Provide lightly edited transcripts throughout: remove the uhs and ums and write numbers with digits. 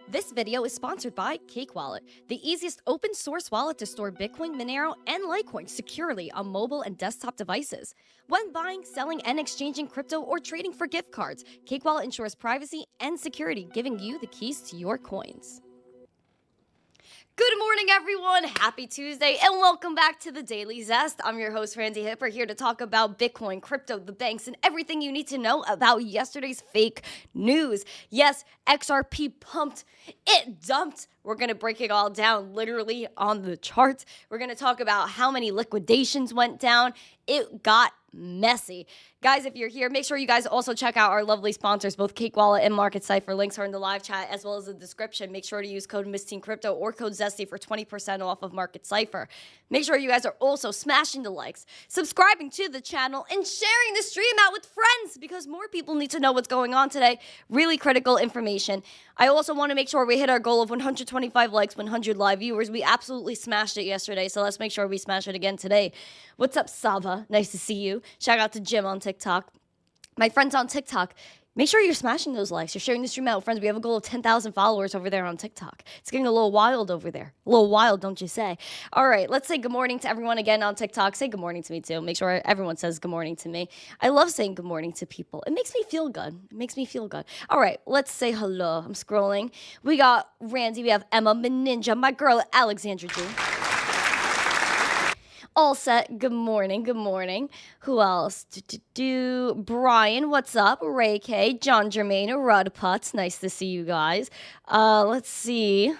This video is sponsored by Cake Wallet, the easiest open source wallet to store Bitcoin, Monero, and Litecoin securely on mobile and desktop devices. When buying, selling, and exchanging crypto or trading for gift cards, Cake Wallet ensures privacy and security, giving you the keys to your coins. Good morning, everyone. Happy Tuesday, and welcome back to the Daily Zest. I'm your host, Randi Hipper, here to talk about Bitcoin, crypto, the banks, and everything you need to know about yesterday's fake news. Yes, XRP pumped. It dumped. We're going to break it all down literally on the charts. We're going to talk about how many liquidations went down. It got messy. Guys, if you're here, make sure you guys also check out our lovely sponsors, both Cake Wallet and Market Cipher. Links are in the live chat as well as the description. Make sure to use code missteencrypto or code Zesty for 20% off of Market Cipher. Make sure you guys are also smashing the likes, subscribing to the channel, and sharing the stream out with friends because more people need to know what's going on today. Really critical information. I also want to make sure we hit our goal of 125 likes, 100 live viewers. We absolutely smashed it yesterday, so let's make sure we smash it again today. What's up, Sava? Nice to see you. Shout out to Jim on TikTok. My friends on TikTok, make sure you're smashing those likes. You're sharing the stream out with friends. We have a goal of 10,000 followers over there on TikTok. It's getting a little wild over there. A little wild, don't you say? All right, let's say good morning to everyone again on TikTok. Say good morning to me, too. Make sure everyone says good morning to me. I love saying good morning to people. It makes me feel good. It makes me feel good. All right, let's say hello. I'm scrolling. We got Randy. We have Emma, Ninja, my girl, Alexandra G. All set. Good morning. Good morning. Who else? Brian, what's up? Ray K, John Germain, Rud Putz. Nice to see you guys. Let's see.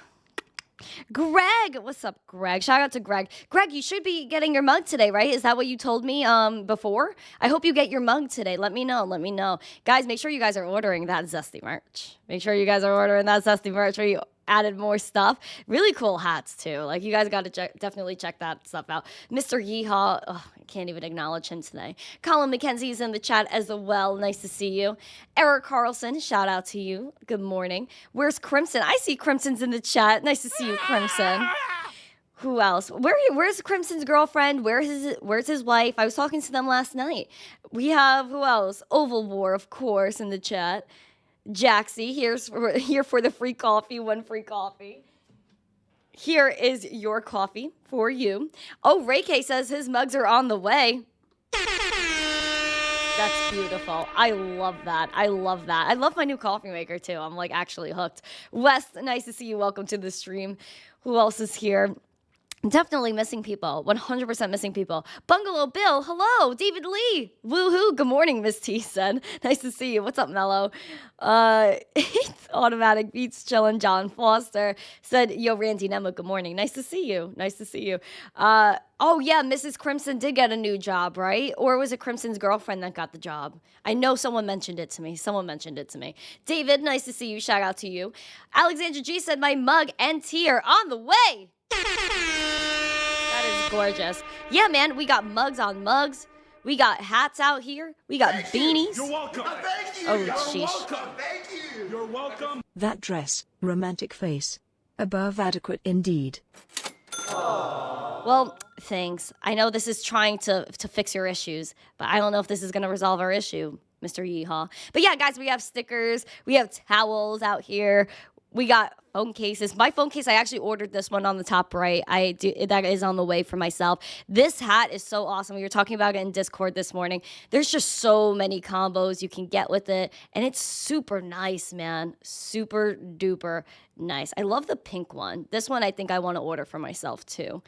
Greg, what's up, Greg? Shout out to Greg. Greg, you should be getting your mug today, right? Is that what you told me before? I hope you get your mug today. Let me know. Let me know. Guys, make sure you guys are ordering that Zesty merch. Make sure you guys are ordering that Zesty merch where you added more stuff. Really cool hats, too. Like, you guys got to definitely check that stuff out. Mr. Yeehaw, I can't even acknowledge him today. Colin McKenzie is in the chat as well. Nice to see you. Eric Carlson, shout out to you. Good morning. Where's Crimson? I see Crimson's in the chat. Nice to see you, Crimson. Who else? Where's Crimson's girlfriend? Where's his wife? I was talking to them last night. We have, who else? Oval War, of course, in the chat. Jaxie, here for the free coffee, one free coffee. Here is your coffee for you. Oh, Ray K says his mugs are on the way. That's beautiful. I love that. I love that. I love my new coffee maker, too. I'm, like, actually hooked. Wes, nice to see you. Welcome to the stream. Who else is here? Definitely missing people. 100% missing people. Bungalow Bill, hello. David Lee, woohoo. Good morning, Miss T said. Nice to see you. What's up, Mello? Automatic Beats chillin'. John Foster said, yo, Randy Nema, good morning. Nice to see you. Nice to see you. Oh, yeah, Mrs. Crimson did get a new job, right? Or was it Crimson's girlfriend that got the job? I know someone mentioned it to me. David, nice to see you. Shout out to you. Alexandra G said, my mug and tea are on the way. That is gorgeous. Yeah, man, we got mugs on mugs. We got hats out here. We got beanies. You're welcome. Thank you. Oh, You're sheesh. welcome. Thank you. You're welcome. That dress, romantic face. Above adequate indeed. Well, thanks. I know this is trying to fix your issues, but I don't know if this is going to resolve our issue, Mr. Yeehaw. But yeah, guys, we have stickers. We have towels out here. We got phone cases. My phone case, I actually ordered this one on the top right. That is on the way for myself. This hat is so awesome. We were talking about it in Discord this morning. There's just so many combos you can get with it. And it's super nice, man. Super duper nice. I love the pink one. This one I think I want to order for myself too.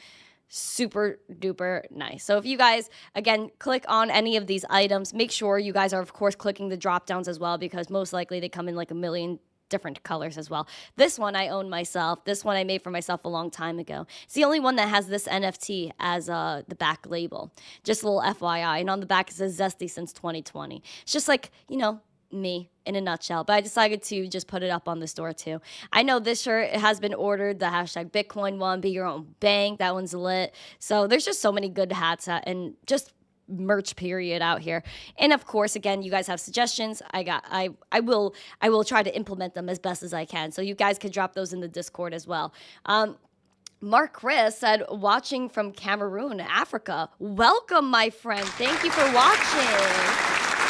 Super duper nice. So if you guys, again, click on any of these items, make sure you guys are, of course, clicking the drop downs as well because most likely they come in like a million different colors as well. This one I own myself. This one I made for myself a long time ago. It's the only one that has this NFT as the back label. Just a little FYI. And on the back it says Zesty since 2020. It's just like, you know, me in a nutshell. But I decided to just put it up on the store too. I know this shirt has been ordered. The hashtag Bitcoin one, be your own bank. That one's lit. So there's just so many good hats and just merch period out here. And of course, again, you guys have suggestions. I will try to implement them as best as I can. So you guys can drop those in the Discord as well. Mark Chris said, watching from Cameroon, Africa. Welcome, my friend. Thank you for watching.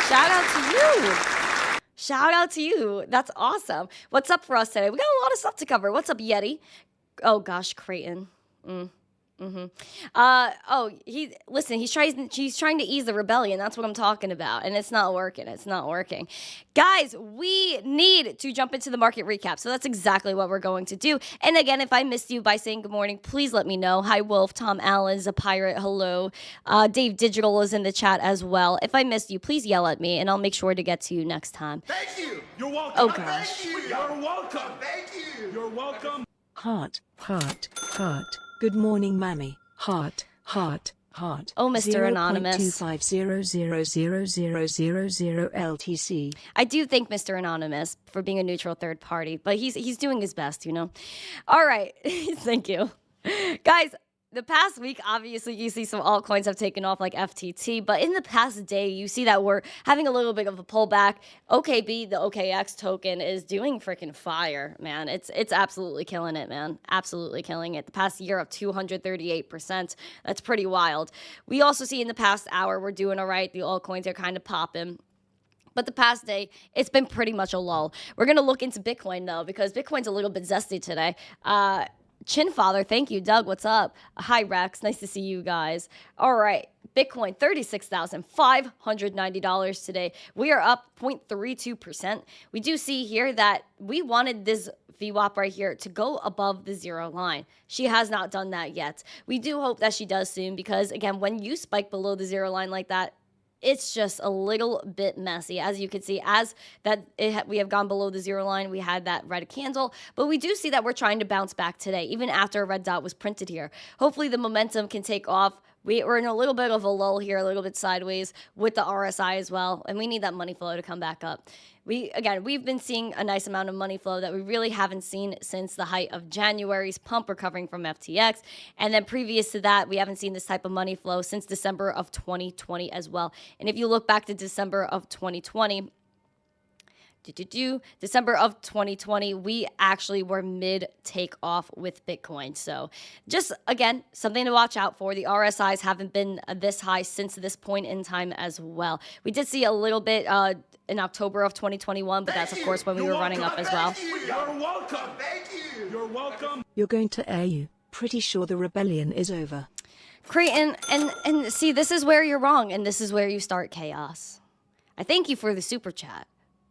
Shout out to you. Shout out to you. That's awesome. What's up for us today? We got a lot of stuff to cover. What's up, Yeti? Oh gosh, Creighton. He's trying to ease the rebellion. That's what I'm talking about. And it's not working. It's not working. Guys, we need to jump into the market recap. So that's exactly what we're going to do. And again, if I missed you by saying good morning, please let me know. Hi, Wolf, Tom Allen, a pirate. Hello. Dave Digital is in the chat as well. If I missed you, please yell at me and I'll make sure to get to you next time. Thank you. You're welcome. Oh gosh. Thank you. You're welcome. Thank you. You're welcome. Heart, heart, heart. Good morning, Mammy. Heart, heart, heart. Oh, Mr. Anonymous. 0.2500000 LTC. I do thank Mr. Anonymous for being a neutral third party, but he's doing his best, you know. All right. Thank you. Guys, the past week, obviously, you see some altcoins have taken off like FTT, but in the past day, you see that we're having a little bit of a pullback. OKB, the OKX token, is doing freaking fire, man. It's absolutely killing it, man. Absolutely killing it. The past year up 238%. That's pretty wild. We also see in the past hour, we're doing all right. The altcoins are kind of popping. But the past day, it's been pretty much a lull. We're going to look into Bitcoin, though, because Bitcoin's a little bit zesty today. Chinfather, thank you. Doug, what's up? Hi, Rex. Nice to see you guys. All right. Bitcoin, $36,590 today. We are up 0.32%. We do see here that we wanted this VWAP right here to go above the zero line. She has not done that yet. We do hope that she does soon because, again, when you spike below the zero line like that, it's just a little bit messy. As you can see, we have gone below the zero line, we had that red candle, but we do see that we're trying to bounce back today, even after a red dot was printed here. Hopefully the momentum can take off. We're in a little bit of a lull here, a little bit sideways with the RSI as well, and we need that money flow to come back up. We've been seeing a nice amount of money flow that we really haven't seen since the height of January's pump recovering from FTX. And then previous to that, we haven't seen this type of money flow since December of 2020 as well. And if you look back to December of 2020, we actually were mid takeoff with Bitcoin. So just, again, something to watch out for. The RSIs haven't been this high since this point in time as well. We did see a little bit in October of 2021, but that's, of course, when we were running up as well. You're welcome. Thank you. You're welcome. You're going to air you. Pretty sure the rebellion is over. Creighton, and see, this is where you're wrong, and this is where you start chaos. I thank you for the super chat.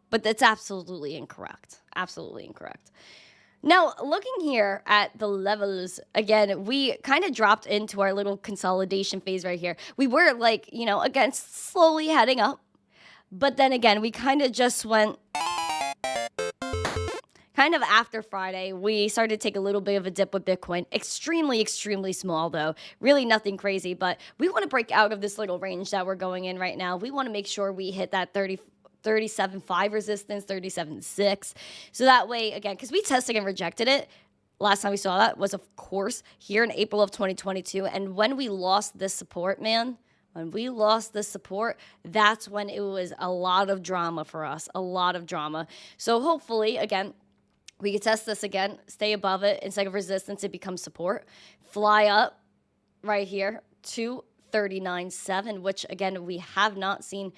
But that's absolutely incorrect. Absolutely incorrect. Now, looking here at the levels, again, we kind of dropped into our little consolidation phase right here. We were like, again, slowly heading up. But then again, we kind of just went... Kind of after Friday, we started to take a little bit of a dip with Bitcoin. Extremely, extremely small, though. Really nothing crazy. But we want to break out of this little range that we're going in right now. We want to make sure we hit that 37.5 resistance, 37.6. So that way, again, because we tested and rejected it. Last time we saw that was, of course, here in April of 2022. And when we lost this support, man, that's when it was a lot of drama for us, a lot of drama. So hopefully, again, we can test this again, stay above it. Instead of resistance, it becomes support. Fly up right here to 39.7, which, again, we have not seen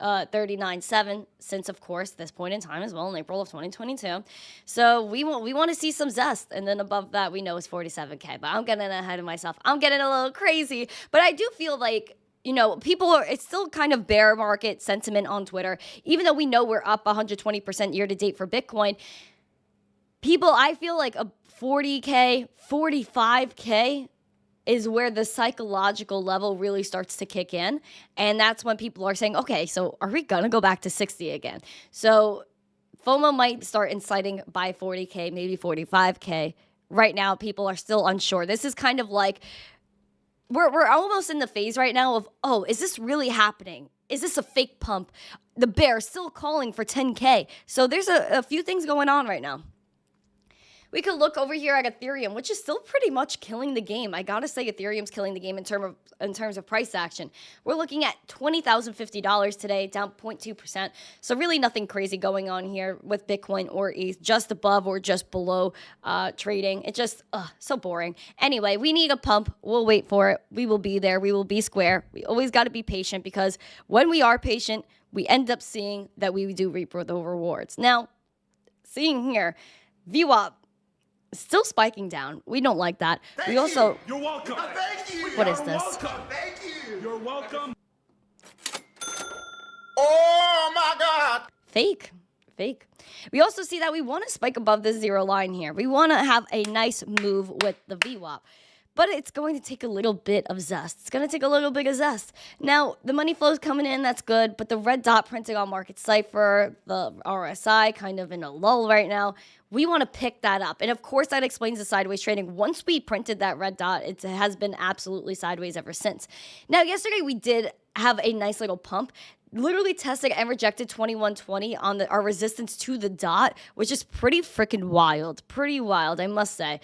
39.7 since, of course, this point in time as well, in April of 2022. So we want to see some zest, and then above that we know it's 47K. But I'm getting ahead of myself. I'm getting a little crazy, but I do feel like it's still kind of bear market sentiment on Twitter, even though we know we're up 120% year to date for Bitcoin. I feel like a 40K, 45K is where the psychological level really starts to kick in. And that's when people are saying, okay, so are we going to go back to 60 again? So FOMO might start inciting by 40K, maybe 45K. Right now, people are still unsure. This is kind of like, we're almost in the phase right now of, oh, is this really happening? Is this a fake pump? The bear is still calling for 10K. So there's a few things going on right now. We could look over here at Ethereum, which is still pretty much killing the game. I gotta say, Ethereum's killing the game in terms of price action. We're looking at $20,050 today, down 0.2%. So really nothing crazy going on here with Bitcoin or ETH, just above or just below trading. It's just so boring. Anyway, we need a pump. We'll wait for it. We will be there. We will be square. We always got to be patient, because when we are patient, we end up seeing that we do reap the rewards. Now, seeing here, VWAP still spiking down. We don't like that. You're welcome. Thank you. What is this? Welcome. Thank you. You're welcome. Oh my God. Fake. We also see that we want to spike above the zero line here. We want to have a nice move with the VWAP. But it's going to take a little bit of zest. It's going to take a little bit of zest. Now, the money flow is coming in. That's good. But the red dot printing on market Cipher, the RSI, kind of in a lull right now. We want to pick that up. And, of course, that explains the sideways trading. Once we printed that red dot, it has been absolutely sideways ever since. Now, yesterday we did have a nice little pump. Literally tested and rejected 2120 on our resistance to the dot, which is pretty freaking wild. Pretty wild, I must say.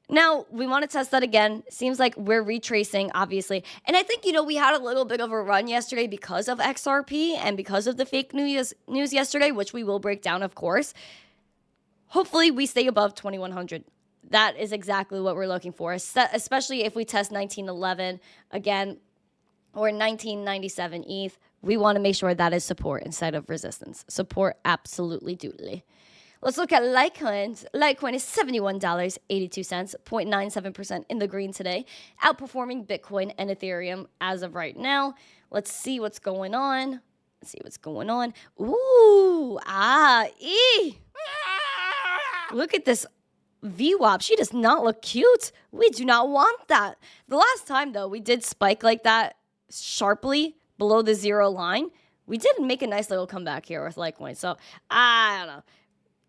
Now, we want to test that again. Seems like we're retracing, obviously. And I think, we had a little bit of a run yesterday because of XRP and because of the fake news yesterday, which we will break down, of course. Hopefully, we stay above 2100. That is exactly what we're looking for, especially if we test 1911 again or 1997 ETH. We want to make sure that is support instead of resistance. Support, absolutely doodly. Let's look at Litecoin. Litecoin is $71.82, 0.97% in the green today, outperforming Bitcoin and Ethereum as of right now. Let's see what's going on. Ooh, Look at this VWAP. She does not look cute. We do not want that. The last time, though, we did spike like that sharply below the zero line. We did make a nice little comeback here with Litecoin. So, I don't know.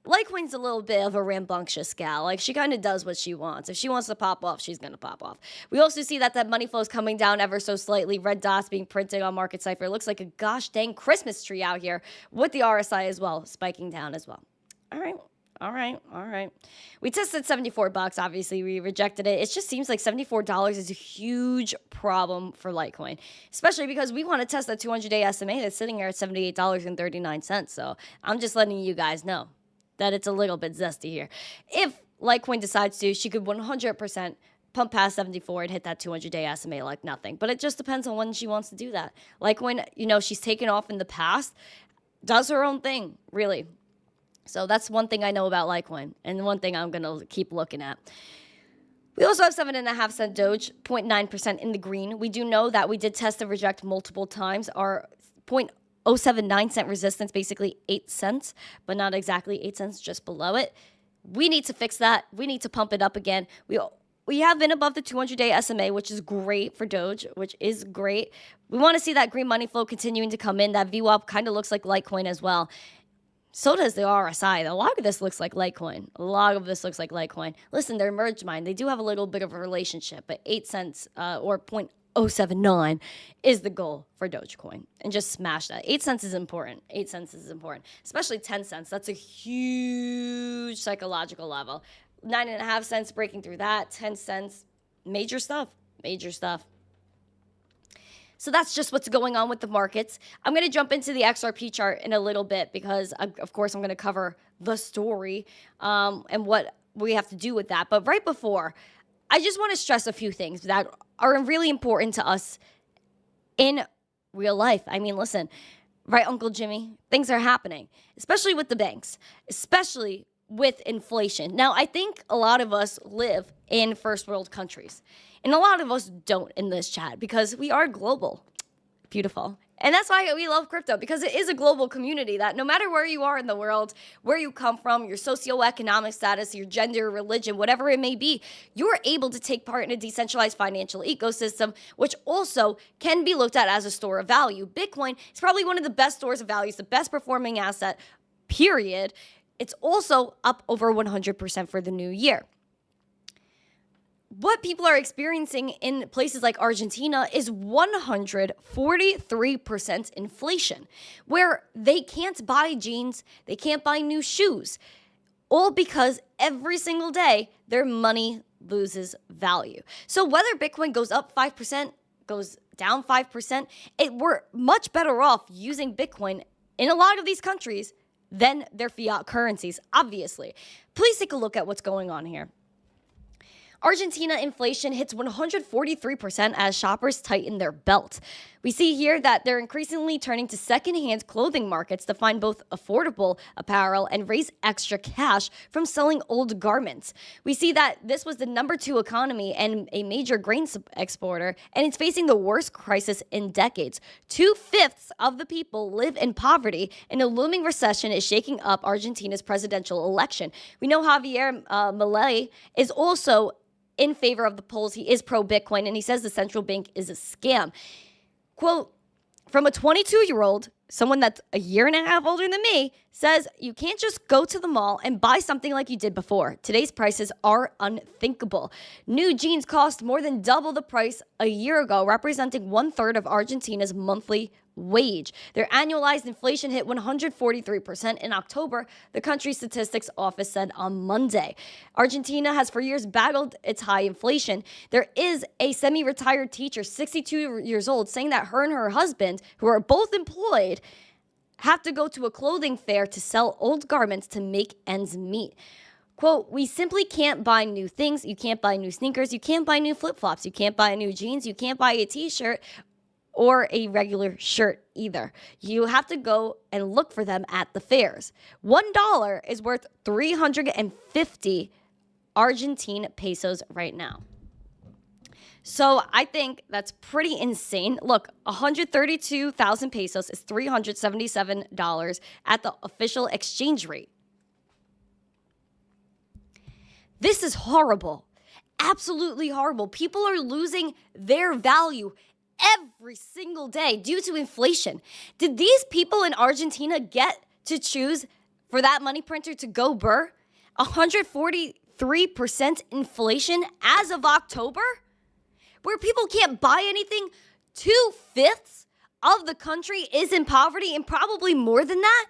Litecoin's a little bit of a rambunctious gal. Like, she kind of does what she wants. If she wants to pop off, she's going to pop off. We also see that money flow is coming down ever so slightly. Red dots being printed on market Cipher. It looks like a gosh dang Christmas tree out here with the RSI as well, spiking down as well. All right. We tested $74. Obviously, we rejected it. It just seems like $74 is a huge problem for Litecoin, especially because we want to test that 200-day SMA that's sitting here at $78.39. So I'm just letting you guys know that it's a little bit zesty here. If Litecoin decides to, she could 100% pump past 74 and hit that 200-day SMA like nothing. But it just depends on when she wants to do that. Litecoin, she's taken off in the past, does her own thing, really. So that's one thing I know about Litecoin, and one thing I'm going to keep looking at. We also have 7.5 cent Doge, 0.9% in the green. We do know that we did test and reject multiple times. Our 0.079 cent resistance, basically 8 cents, but not exactly 8 cents, just below it. We need to fix that. We need to pump it up again. We have been above the 200-day SMA, which is great for Doge, which is great. We want to see that green money flow continuing to come in. That VWAP kind of looks like Litecoin as well. So does the RSI. A lot of this looks like Litecoin. Listen, they're merged mine. They do have a little bit of a relationship, but 8 cents or 0.079 is the goal for Dogecoin. And just smash that. 8 cents is important. 8 cents is important. Especially 10 cents. That's a huge psychological level. 9.5 cents breaking through that. 10 cents. Major stuff. So that's just what's going on with the markets. I'm going to jump into the XRP chart in a little bit because, of course, I'm going to cover the story and what we have to do with that. But right before, I just want to stress a few things that are really important to us in real life. I mean, listen, right, Uncle Jimmy? Things are happening, especially with the banks, especially with inflation. Now, I think a lot of us live in first world countries. And a lot of us don't in this chat because we are global. Beautiful. And that's why we love crypto, because it is a global community that no matter where you are in the world, where you come from, your socioeconomic status, your gender, religion, whatever it may be, you're able to take part in a decentralized financial ecosystem, which also can be looked at as a store of value. Bitcoin is probably one of the best stores of value. It's the best performing asset, period. It's also up over 100% for the new year. What people are experiencing in places like Argentina is 143% inflation, where they can't buy jeans, they can't buy new shoes, all because every single day their money loses value. So whether Bitcoin goes up 5%, goes down 5%, we're much better off using Bitcoin in a lot of these countries than their fiat currencies, obviously. Please take a look at what's going on here. Argentina inflation hits 143% as shoppers tighten their belt. We see here that they're increasingly turning to secondhand clothing markets to find both affordable apparel and raise extra cash from selling old garments. We see that this was the number 2 economy and a major grain exporter, and it's facing the worst crisis in decades. 2/5 of the people live in poverty, and a looming recession is shaking up Argentina's presidential election. We know Javier Milei is also in favor of the polls. He is pro-Bitcoin, and he says the central bank is a scam. Quote, from a 22-year-old, someone that's a year and a half older than me, says you can't just go to the mall and buy something like you did before. Today's prices are unthinkable. New jeans cost more than double the price a year ago, representing 1/3 of Argentina's monthly wage. Their annualized inflation hit 143% in October, the country's statistics office said on Monday. Argentina has for years battled its high inflation. There is a semi-retired teacher, 62 years old, saying that her and her husband, who are both employed, have to go to a clothing fair to sell old garments to make ends meet. Quote, we simply can't buy new things. You can't buy new sneakers. You can't buy new flip-flops. You can't buy new jeans. You can't buy a t-shirt or a regular shirt either. You have to go and look for them at the fairs. $1 is worth 350 Argentine pesos right now. So I think that's pretty insane. Look, 132,000 pesos is $377 at the official exchange rate. This is horrible. Absolutely horrible. People are losing their value every single day due to inflation. Did these people in Argentina get to choose for that money printer to go burr? 143% inflation as of October? Where people can't buy anything, 2/5 of the country is in poverty, and probably more than that.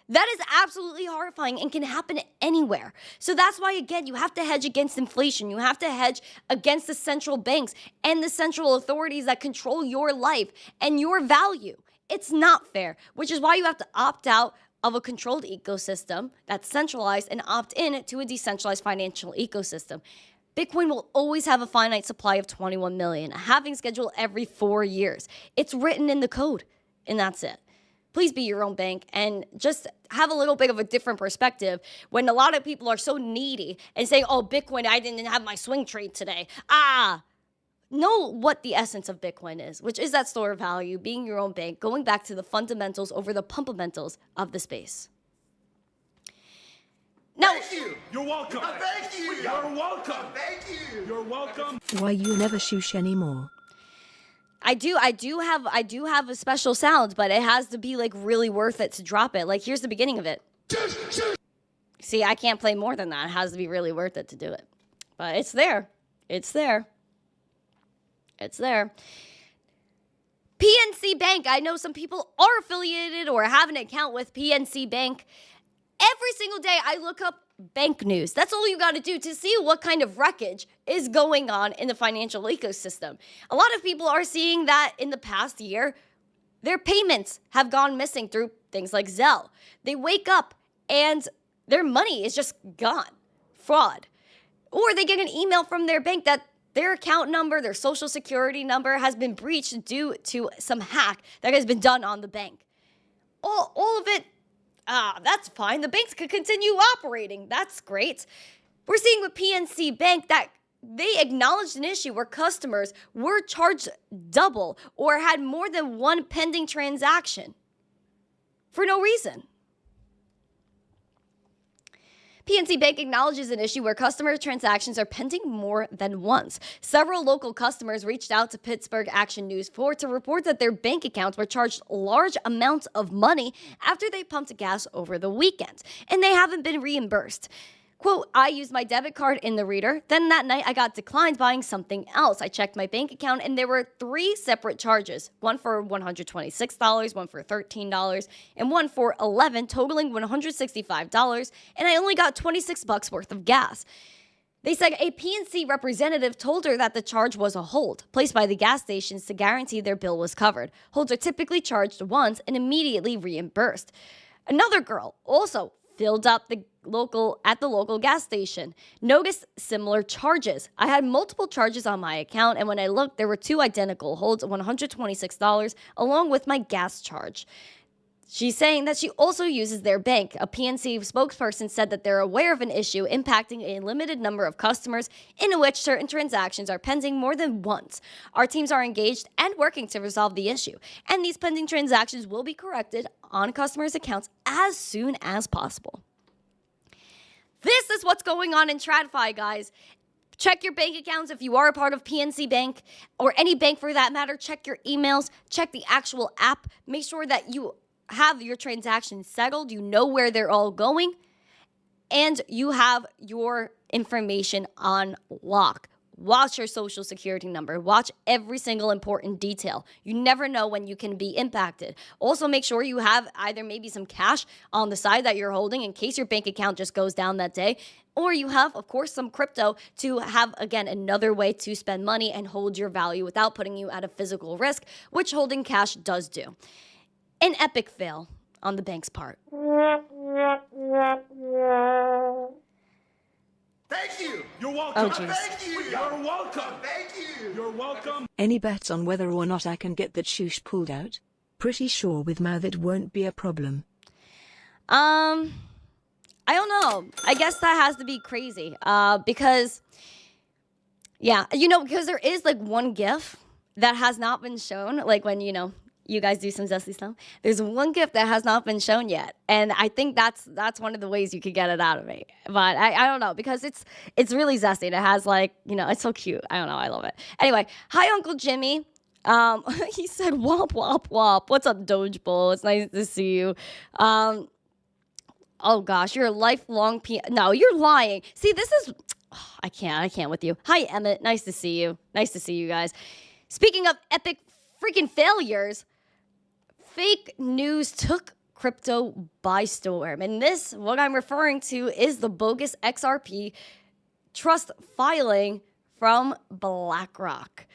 That is absolutely horrifying and can happen anywhere. So that's why, again, you have to hedge against inflation. You have to hedge against the central banks and the central authorities that control your life and your value. It's not fair, which is why you have to opt out of a controlled ecosystem that's centralized and opt in to a decentralized financial ecosystem. Bitcoin will always have a finite supply of 21 million, a halving schedule every 4 years. It's written in the code, and that's it. Please be your own bank and just have a little bit of a different perspective when a lot of people are so needy and say, oh, Bitcoin, I didn't have my swing trade today. Know what the essence of Bitcoin is, which is that store of value, being your own bank, going back to the fundamentals over the pumpamentals of the space. Now, Thank you. You're welcome. Thank you. You're welcome. Thank you. You're welcome. Why you never shush anymore? I do have a special sound, but it has to be like really worth it to drop it. Like, here's the beginning of it. See, I can't play more than that. It has to be really worth it to do it. But it's there. It's there. It's there. PNC Bank. I know some people are affiliated or have an account with PNC Bank. Every single day I look up bank news. That's all you got to do to see what kind of wreckage is going on in the financial ecosystem. A lot of people are seeing that in the past year, their payments have gone missing through things like Zelle. They wake up and their money is just gone. Fraud. Or they get an email from their bank that their account number, their social security number has been breached due to some hack that has been done on the bank. All of it, that's fine. The banks could continue operating. That's great. We're seeing with PNC Bank that they acknowledged an issue where customers were charged double or had more than one pending transaction for no reason. PNC Bank acknowledges an issue where customer transactions are pending more than once. Several local customers reached out to Pittsburgh Action News 4 to report that their bank accounts were charged large amounts of money after they pumped gas over the weekend, and they haven't been reimbursed. Quote, I used my debit card in the reader. Then that night I got declined buying something else. I checked my bank account and there were 3 separate charges. One for $126, one for $13, and one for $11, totaling $165. And I only got $26 worth of gas. They said a PNC representative told her that the charge was a hold, placed by the gas stations to guarantee their bill was covered. Holds are typically charged once and immediately reimbursed. Another girl also filled up the the local gas station. Noticed similar charges. I had multiple charges on my account, and when I looked, there were 2 identical holds, $126, along with my gas charge. She's saying that she also uses their bank. A PNC spokesperson said that they're aware of an issue impacting a limited number of customers in which certain transactions are pending more than once. Our teams are engaged and working to resolve the issue, and these pending transactions will be corrected on customers' accounts as soon as possible. This is what's going on in TradFi, guys. Check your bank accounts if you are a part of PNC Bank or any bank for that matter. Check your emails. Check the actual app. Make sure that you have your transactions settled, you know where they're all going, and you have your information on lock. Watch your social security number. Watch every single important detail. You never know when you can be impacted. Also, make sure you have either maybe some cash on the side that you're holding in case your bank account just goes down that day, or you have, of course, some crypto to have, again, another way to spend money and hold your value without putting you at a physical risk, which holding cash does do. An epic fail on the bank's part. Thank you. You're welcome. Oh, jeez. Thank you. You're welcome. Thank you. You're welcome. Any bets on whether or not I can get that shoosh pulled out? Pretty sure with Mav it won't be a problem. I don't know. I guess that has to be crazy. Because there is like one GIF that has not been shown, like when, you guys do some zesty stuff. There's one gift that has not been shown yet, and I think that's one of the ways you could get it out of me. But I don't know, because it's really zesty. It has it's so cute. I don't know. I love it. Anyway, hi Uncle Jimmy. He said womp womp womp. What's up, Doge Bull? It's nice to see you. Oh gosh, you're a lifelong No, you're lying. See, this is I can't with you. Hi Emmett. Nice to see you. Nice to see you guys. Speaking of epic freaking failures, fake news took crypto by storm. And this, what I'm referring to, is the bogus XRP trust filing from BlackRock.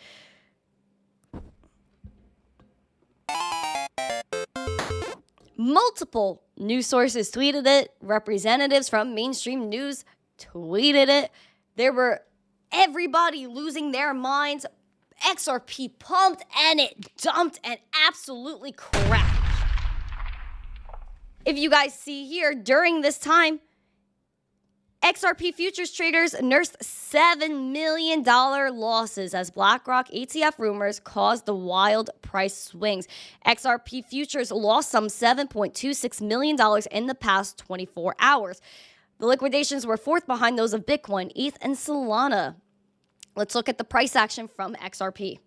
Multiple news sources tweeted it. Representatives from mainstream news tweeted it. There were everybody losing their minds. XRP pumped and it dumped and absolutely crashed. If you guys see here, during this time, XRP futures traders nursed $7 million losses as BlackRock ETF rumors caused the wild price swings. XRP futures lost some $7.26 million in the past 24 hours. The liquidations were fourth behind those of Bitcoin, ETH, and Solana. Let's look at the price action from XRP.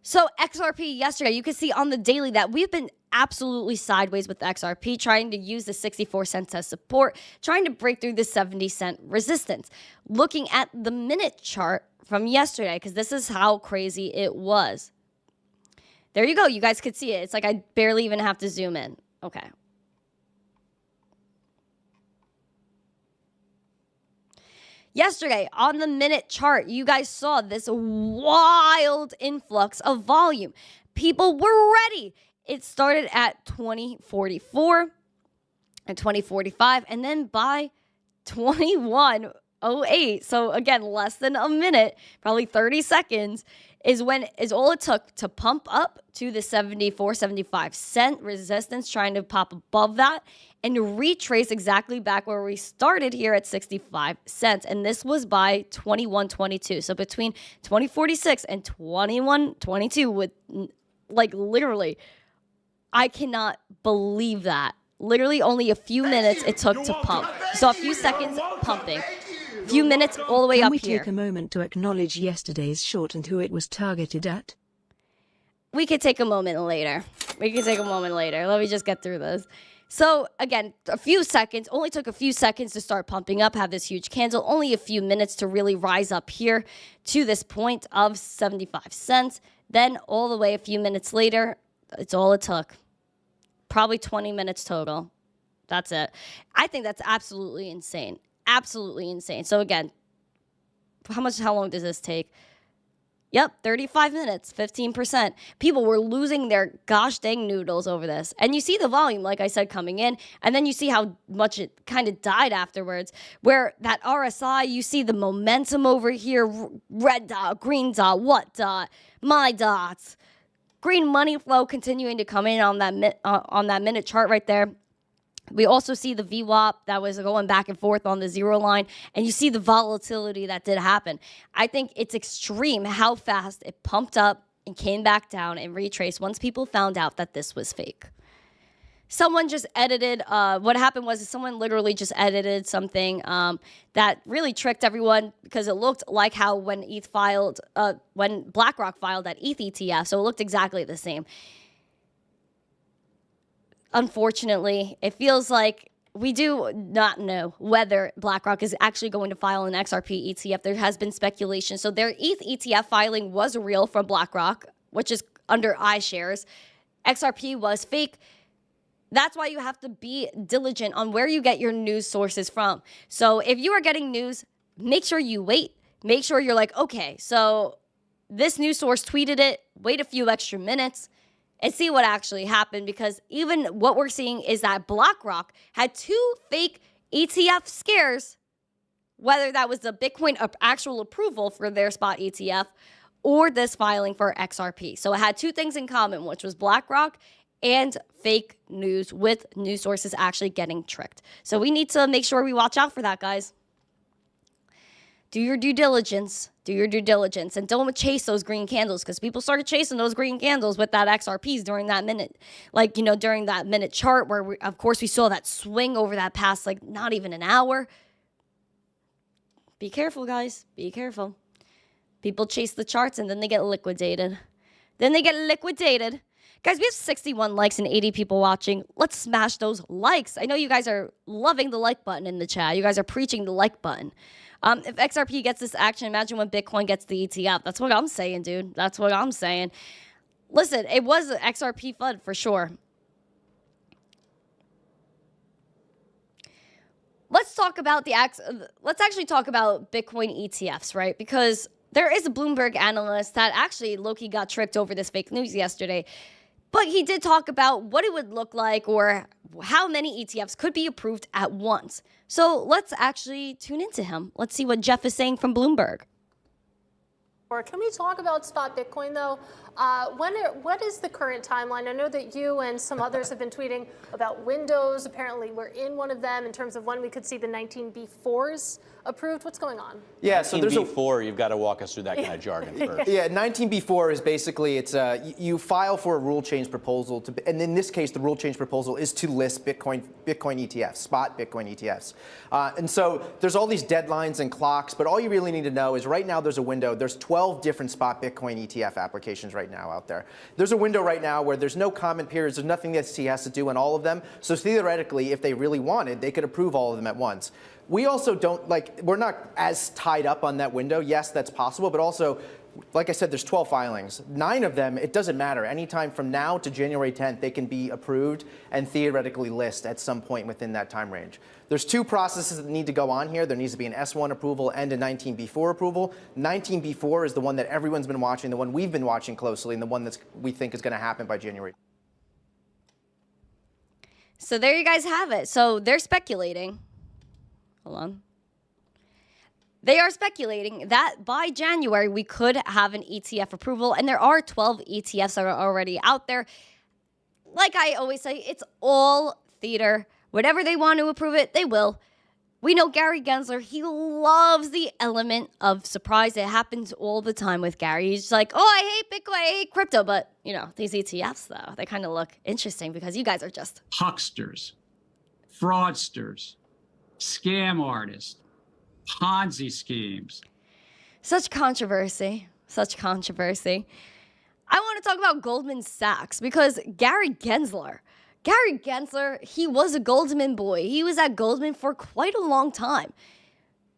So XRP yesterday, you can see on the daily that we've been absolutely sideways with XRP, trying to use the 64 cents as support, trying to break through the 70-cent resistance. Looking at the minute chart from yesterday, because this is how crazy it was. There you go. You guys could see it. It's like I barely even have to zoom in. Okay. Yesterday, on the minute chart, you guys saw this wild influx of volume. People were ready. It started at 2044 and 2045, and then by 2108, so again, less than a minute, probably 30 seconds, is all it took to pump up to the 74, 75 cent resistance, trying to pop above that and retrace exactly back where we started here at 65 cents. And this was by 2122. So between 2046 and 2122, with literally, I cannot believe that. Literally only a few minutes it took to pump. So a few seconds pumping. Few minutes all the way up here. Can we take a moment to acknowledge yesterday's short and who it was targeted at? We could take a moment later. Let me just get through this. So again, only took a few seconds to start pumping up, have this huge candle, only a few minutes to really rise up here to this point of 75 cents. Then all the way a few minutes later, it's all it took. Probably 20 minutes total. That's it. I think that's absolutely insane. Absolutely insane. So again, how long does this take? Yep, 35 minutes, 15%. People were losing their gosh dang noodles over this. And you see the volume, like I said, coming in. And then you see how much it kind of died afterwards. Where that RSI, you see the momentum over here. Red dot, green dot, what dot, my dots. Green money flow continuing to come in on that minute chart right there. We also see the VWAP that was going back and forth on the zero line, and you see the volatility that did happen. I think it's extreme how fast it pumped up and came back down and retraced once people found out that this was fake. Someone just edited, what happened was someone literally just edited something that really tricked everyone because it looked like how when when BlackRock filed that ETH ETF, so it looked exactly the same. Unfortunately, it feels like we do not know whether BlackRock is actually going to file an XRP ETF. There has been speculation. So their ETH ETF filing was real from BlackRock, which is under iShares. XRP was fake. That's why you have to be diligent on where you get your news sources from. So if you are getting news, make sure you wait. Make sure you're like, okay, so this news source tweeted it. Wait a few extra minutes and see what actually happened, because even what we're seeing is that BlackRock had 2 fake ETF scares, whether that was the Bitcoin actual approval for their spot ETF or this filing for XRP. So it had 2 things in common, which was BlackRock and fake news with news sources actually getting tricked. So we need to make sure we watch out for that, guys. Do your due diligence. Do your due diligence. And don't chase those green candles, because people started chasing those green candles with that XRPs during that minute. Like, you know, during that minute chart where, of course, we saw that swing over that past, like, not even an hour. Be careful, guys. Be careful. People chase the charts and then they get liquidated. Guys, we have 61 likes and 80 people watching. Let's smash those likes. I know you guys are loving the like button in the chat. You guys are preaching the like button. If XRP gets this action, imagine when Bitcoin gets the ETF. That's what I'm saying, dude. That's what I'm saying. Listen, it was an XRP FUD for sure. Let's actually talk about Bitcoin ETFs, right? Because there is a Bloomberg analyst that actually low-key got tricked over this fake news yesterday. But he did talk about what it would look like or how many ETFs could be approved at once. So let's actually tune into him. Let's see what Jeff is saying from Bloomberg. Can we talk about spot Bitcoin, though? What is the current timeline? I know that you and some others have been tweeting about windows. Apparently, we're in one of them in terms of when we could see the 19B4s approved. What's going on? Yeah, so there's B4, you've got to walk us through that kind of jargon first. Yeah, 19B4 is basically, it's you file for a rule change proposal, and in this case, the rule change proposal is to list Bitcoin ETFs, spot Bitcoin ETFs. And so there's all these deadlines and clocks, but all you really need to know is right now there's a window. There's 12 different spot Bitcoin ETF applications right now out there. There's a window right now where there's no comment periods. There's nothing that SEC has to do on all of them. So theoretically, if they really wanted, they could approve all of them at once. We also don't, we're not as tied up on that window. Yes, that's possible, but also, like I said, there's 12 filings. 9 of them, it doesn't matter. Anytime from now to January 10th, they can be approved and theoretically list at some point within that time range. There's 2 processes that need to go on here. There needs to be an S1 approval and a 19B4 approval. 19B4 is the one that everyone's been watching, the one we've been watching closely, and the one that we think is going to happen by January. So there you guys have it. So they're speculating. Hold on. They are speculating that by January, we could have an ETF approval, and there are 12 ETFs that are already out there. Like I always say, it's all theater. Whatever they want to approve it, they will. We know Gary Gensler, he loves the element of surprise. It happens all the time with Gary. He's like, oh, I hate Bitcoin, I hate crypto. But, you know, these ETFs, though, they kind of look interesting because you guys are just hucksters, fraudsters, scam artists, Ponzi schemes. Such controversy. Such controversy. I want to talk about Goldman Sachs because Gary Gensler, he was a Goldman boy. He was at Goldman for quite a long time.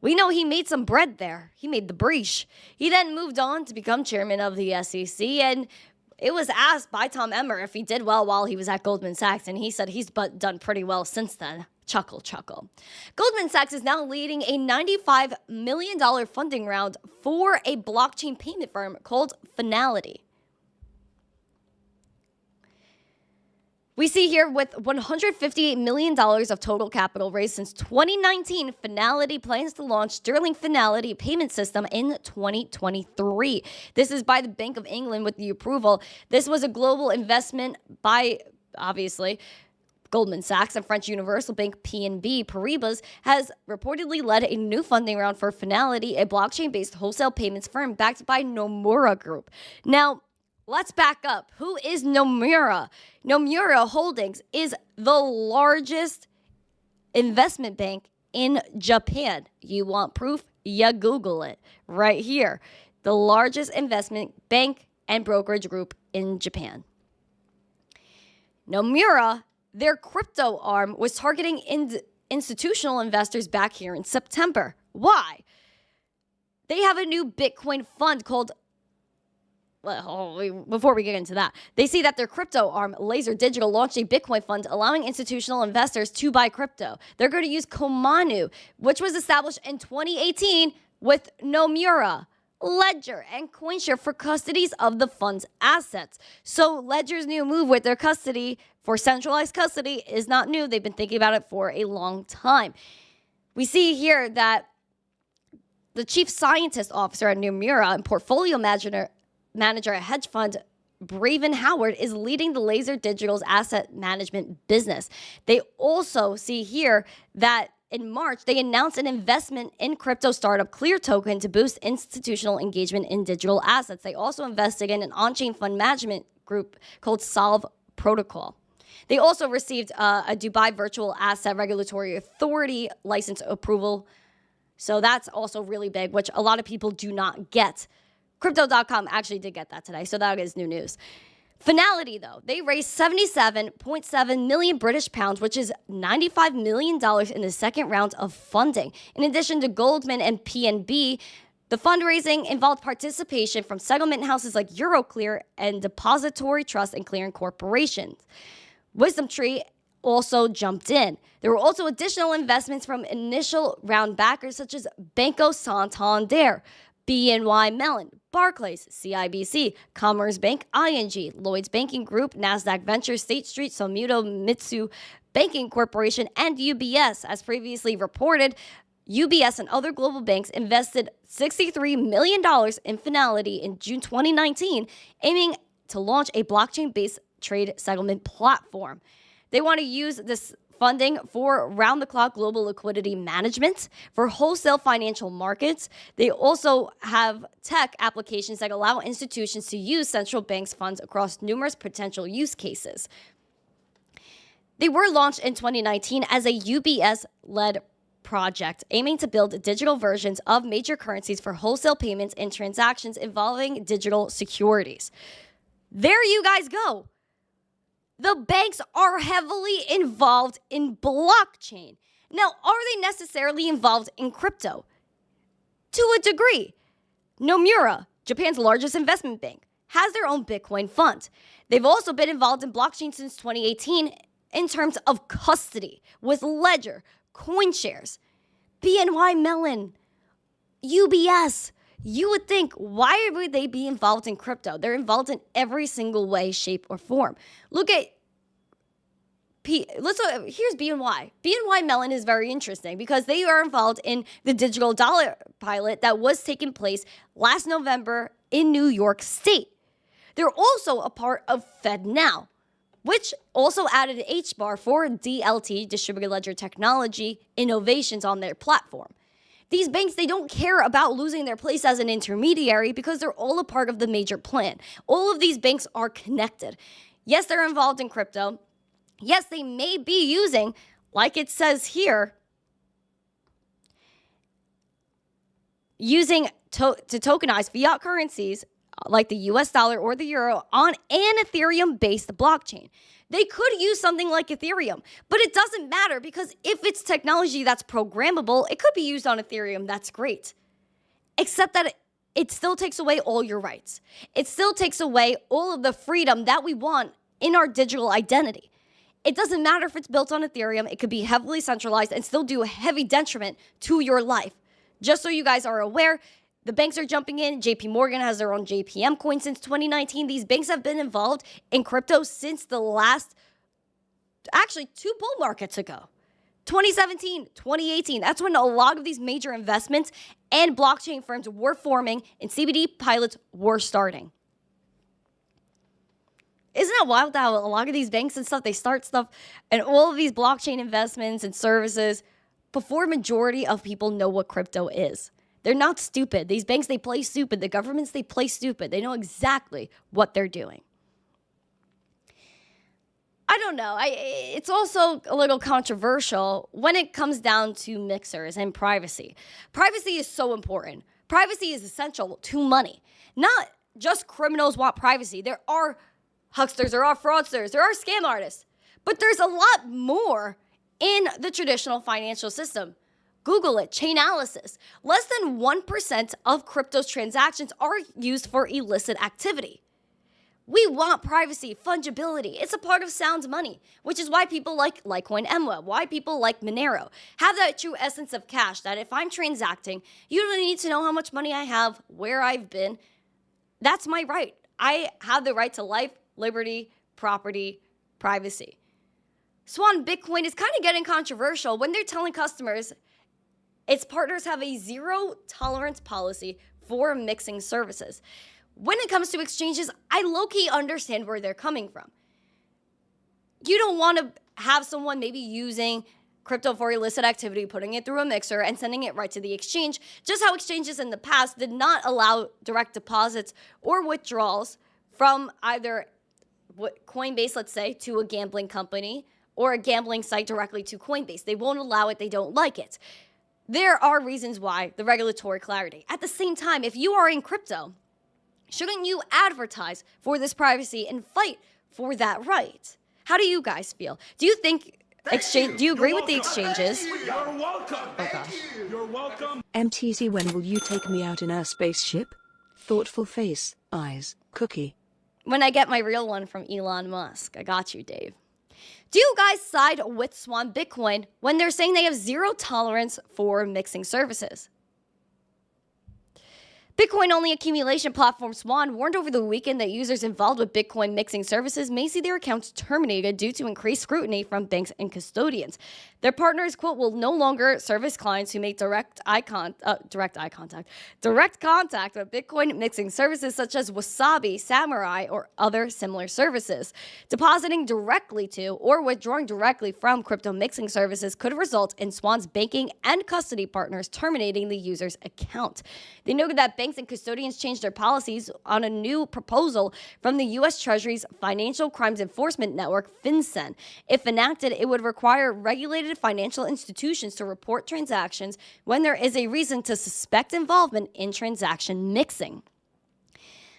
We know he made some bread there. He made the breach. He then moved on to become chairman of the SEC, and it was asked by Tom Emmer if he did well while he was at Goldman Sachs, and he said he's done pretty well since then. Chuckle, chuckle. Goldman Sachs is now leading a $95 million funding round for a blockchain payment firm called Finality. We see here with $158 million of total capital raised since 2019, Finality plans to launch Sterling Finality payment system in 2023. This is by the Bank of England with the approval. This was a global investment by, obviously, Goldman Sachs and French Universal Bank BNP Paribas has reportedly led a new funding round for Finality, a blockchain-based wholesale payments firm backed by Nomura Group. Now, let's back up. Who is Nomura? Nomura Holdings is the largest investment bank in Japan. You want proof? You Google it right here. The largest investment bank and brokerage group in Japan. Nomura, their crypto arm, was targeting institutional investors back here in September. Why? They have a new Bitcoin fund called, before we get into that, they see that their crypto arm, Laser Digital, launched a Bitcoin fund allowing institutional investors to buy crypto. They're going to use Komanu, which was established in 2018 with Nomura, Ledger, and CoinShare for custodies of the fund's assets. So Ledger's new move with their custody for centralized custody is not new. They've been thinking about it for a long time. We see here that the chief scientist officer at Nomura and portfolio manager at hedge fund Braven Howard is leading the Laser Digital's asset management business. They also see here that in March, they announced an investment in crypto startup Clear Token to boost institutional engagement in digital assets. They also invested in an on-chain fund management group called Solve Protocol. They also received a Dubai Virtual Asset Regulatory Authority license approval. So that's also really big, which a lot of people do not get. Crypto.com actually did get that today, so that is new news. Finality, though, they raised 77.7 million British pounds, which is $95 million in the second round of funding. In addition to Goldman and PNB, the fundraising involved participation from settlement houses like Euroclear and depository trust and clearing corporations. Wisdom Tree also jumped in. There were also additional investments from initial round backers such as Banco Santander, BNY Mellon, Barclays, CIBC, Commerce Bank, ING, Lloyds Banking Group, Nasdaq Ventures, State Street, Sumitomo Mitsui Banking Corporation, and UBS. As previously reported, UBS and other global banks invested $63 million in Finality in June 2019, aiming to launch a blockchain-based trade settlement platform. They want to use this funding for round-the-clock global liquidity management, for wholesale financial markets. They also have tech applications that allow institutions to use central banks' funds across numerous potential use cases. They were launched in 2019 as a UBS-led project aiming to build digital versions of major currencies for wholesale payments and transactions involving digital securities. There you guys go. The banks are heavily involved in blockchain. Now, are they necessarily involved in crypto? To a degree. Nomura, Japan's largest investment bank, has their own Bitcoin fund. They've also been involved in blockchain since 2018 in terms of custody with Ledger, CoinShares, BNY Mellon, UBS. You would think, why would they be involved in crypto? They're involved in every single way, shape, or form. Look at here's BNY. BNY Mellon is very interesting because they are involved in the digital dollar pilot that was taking place last November in New York State. They're also a part of FedNow, which also added HBAR for DLT, Distributed Ledger Technology, innovations on their platform. These banks, they don't care about losing their place as an intermediary because they're all a part of the major plan. All of these banks are connected. Yes, they're involved in crypto. Yes, they may be using, like it says here, using to tokenize fiat currencies like the US dollar or the euro on an Ethereum-based blockchain. They could use something like Ethereum, but it doesn't matter because if it's technology that's programmable, it could be used on Ethereum. That's great. Except that it still takes away all your rights. It still takes away all of the freedom that we want in our digital identity. It doesn't matter if it's built on Ethereum. It could be heavily centralized and still do a heavy detriment to your life. Just so you guys are aware, the banks are jumping in. JP Morgan has their own JPM coin since 2019. These banks have been involved in crypto since the last, actually 2 bull markets ago. 2017, 2018. That's when a lot of these major investments and blockchain firms were forming and CBD pilots were starting. Isn't that wild how a lot of these banks and stuff, they start stuff and all of these blockchain investments and services before majority of people know what crypto is. They're not stupid. These banks, they play stupid. The governments, they play stupid. They know exactly what they're doing. I don't know. It's also a little controversial when it comes down to mixers and privacy. Privacy is so important. Privacy is essential to money. Not just criminals want privacy. There are hucksters, there are fraudsters, there are scam artists. But there's a lot more in the traditional financial system. Google it, Chainalysis. Less than 1% of crypto's transactions are used for illicit activity. We want privacy, fungibility. It's a part of sound money, which is why people like Litecoin and Monero, why people like Monero have that true essence of cash, that if I'm transacting, you don't need to know how much money I have, where I've been. That's my right. I have the right to life, liberty, property, privacy. Swan Bitcoin is kind of getting controversial when they're telling customers its partners have a zero tolerance policy for mixing services. When it comes to exchanges, I low-key understand where they're coming from. You don't want to have someone maybe using crypto for illicit activity, putting it through a mixer and sending it right to the exchange, just how exchanges in the past did not allow direct deposits or withdrawals from either Coinbase, let's say, to a gambling company or a gambling site directly to Coinbase. They won't allow it. They don't like it. There are reasons why, the regulatory clarity. At the same time, if you are in crypto, shouldn't you advertise for this privacy and fight for that right? How do you guys feel? Do you think do you agree with the exchanges? You're welcome. Oh gosh. You're welcome. MTC, when will you take me out in our spaceship? Thoughtful face, eyes, cookie. When I get my real one from Elon Musk. I got you, Dave. Do you guys side with Swan Bitcoin when they're saying they have zero tolerance for mixing services? Bitcoin-only accumulation platform Swan warned over the weekend that users involved with Bitcoin mixing services may see their accounts terminated due to increased scrutiny from banks and custodians. Their partners, quote, will no longer service clients who make direct contact with Bitcoin mixing services such as Wasabi, Samurai, or other similar services. Depositing directly to or withdrawing directly from crypto mixing services could result in Swan's banking and custody partners terminating the user's account. They noted that banks and custodians changed their policies on a new proposal from the U.S. Treasury's Financial Crimes Enforcement Network, FinCEN. If enacted, it would require regulated financial institutions to report transactions when there is a reason to suspect involvement in transaction mixing.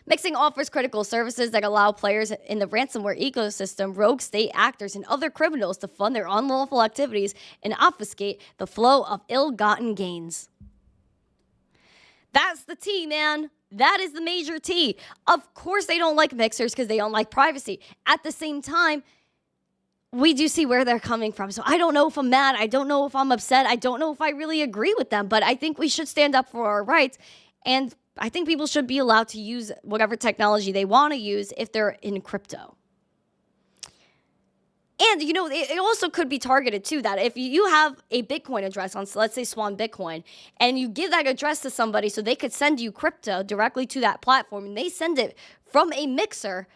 Mixing offers critical services that allow players in the ransomware ecosystem, rogue state actors, and other criminals to fund their unlawful activities and obfuscate the flow of ill-gotten gains. That's the T, man. That is the major T. Of course they don't like mixers because they don't like privacy. At the same time, we do see where they're coming from. So I don't know if I'm mad. I don't know if I'm upset. I don't know if I really agree with them. But I think we should stand up for our rights. And I think people should be allowed to use whatever technology they want to use if they're in crypto. And, you know, it also could be targeted, too, that if you have a Bitcoin address on, let's say, Swan Bitcoin, and you give that address to somebody so they could send you crypto directly to that platform, and they send it from a mixer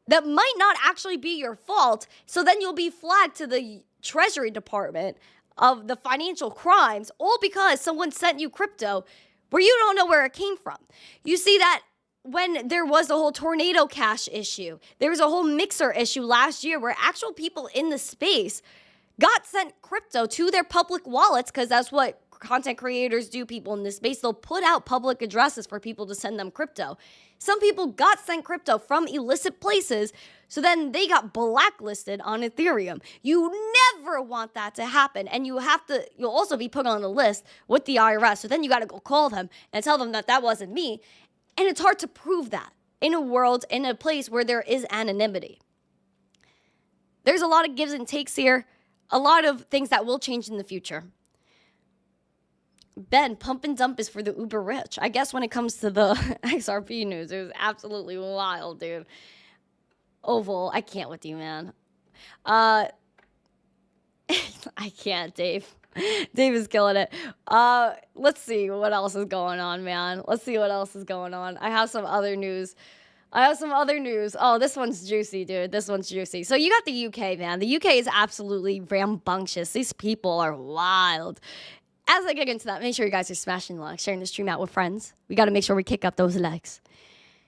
that might not actually be your fault, so then you'll be flagged to the Treasury Department of the financial crimes, all because someone sent you crypto where you don't know where it came from. You see that when there was the whole tornado cash issue, there was a whole mixer issue last year where actual people in the space got sent crypto to their public wallets, because that's what content creators do, people in this space. They'll put out public addresses for people to send them crypto. Some people got sent crypto from illicit places, so then they got blacklisted on Ethereum. You never want that to happen, and you'll also be put on a list with the IRS. So then you got to go call them and tell them that wasn't me. And it's hard to prove that in a world, in a place where there is anonymity. There's a lot of gives and takes here, a lot of things that will change in the future. Ben, pump and dump is for the uber rich. I guess when it comes to the XRP news, it was absolutely wild, dude. Oval, I can't with you, man. I can't, Dave. Dave is killing it. Let's see what else is going on, man. Let's see what else is going on. I have some other news. Oh, this one's juicy, dude. This one's juicy. So you got the UK, man. The UK is absolutely rambunctious. These people are wild. As I get into that, make sure you guys are smashing likes, sharing the stream out with friends. We got to make sure we kick up those likes.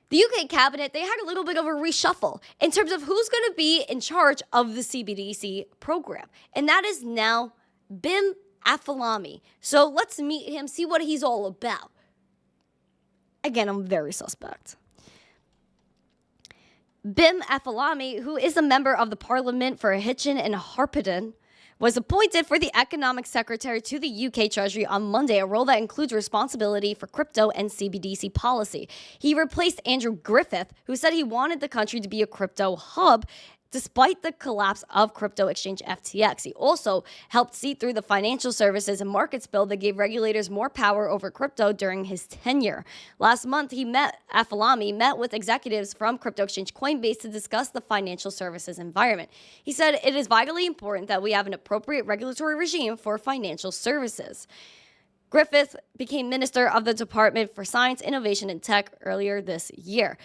The UK cabinet, they had a little bit of a reshuffle in terms of who's going to be in charge of the CBDC program. And that is now Bim Afalami. So let's meet him, see what he's all about. Again, I'm very suspect. Bim Afalami, who is a member of the parliament for Hitchin and Harpenden, was appointed for the economic secretary to the UK Treasury on Monday, a role that includes responsibility for crypto and CBDC policy. He replaced Andrew Griffith, who said he wanted the country to be a crypto hub, despite the collapse of crypto exchange FTX. He also helped see through the financial services and markets bill that gave regulators more power over crypto during his tenure. Last month, Afalami met with executives from crypto exchange Coinbase to discuss the financial services environment. He said it is vitally important that we have an appropriate regulatory regime for financial services. Griffith became Minister of the Department for Science, Innovation, and Tech earlier this year.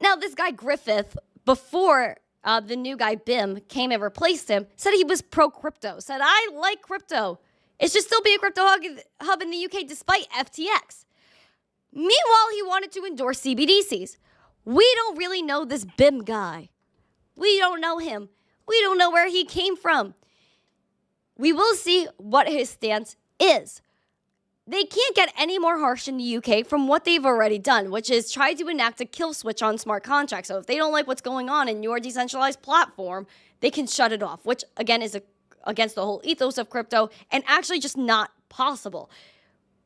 Now, this guy Griffith, before the new guy Bim came and replaced him, said he was pro-crypto, said, I like crypto. It should still be a crypto hub in the UK despite FTX. Meanwhile, he wanted to endorse CBDCs. We don't really know this Bim guy. We don't know him. We don't know where he came from. We will see what his stance is. They can't get any more harsh in the UK from what they've already done, which is try to enact a kill switch on smart contracts. So if they don't like what's going on in your decentralized platform, they can shut it off, which again is against the whole ethos of crypto and actually just not possible.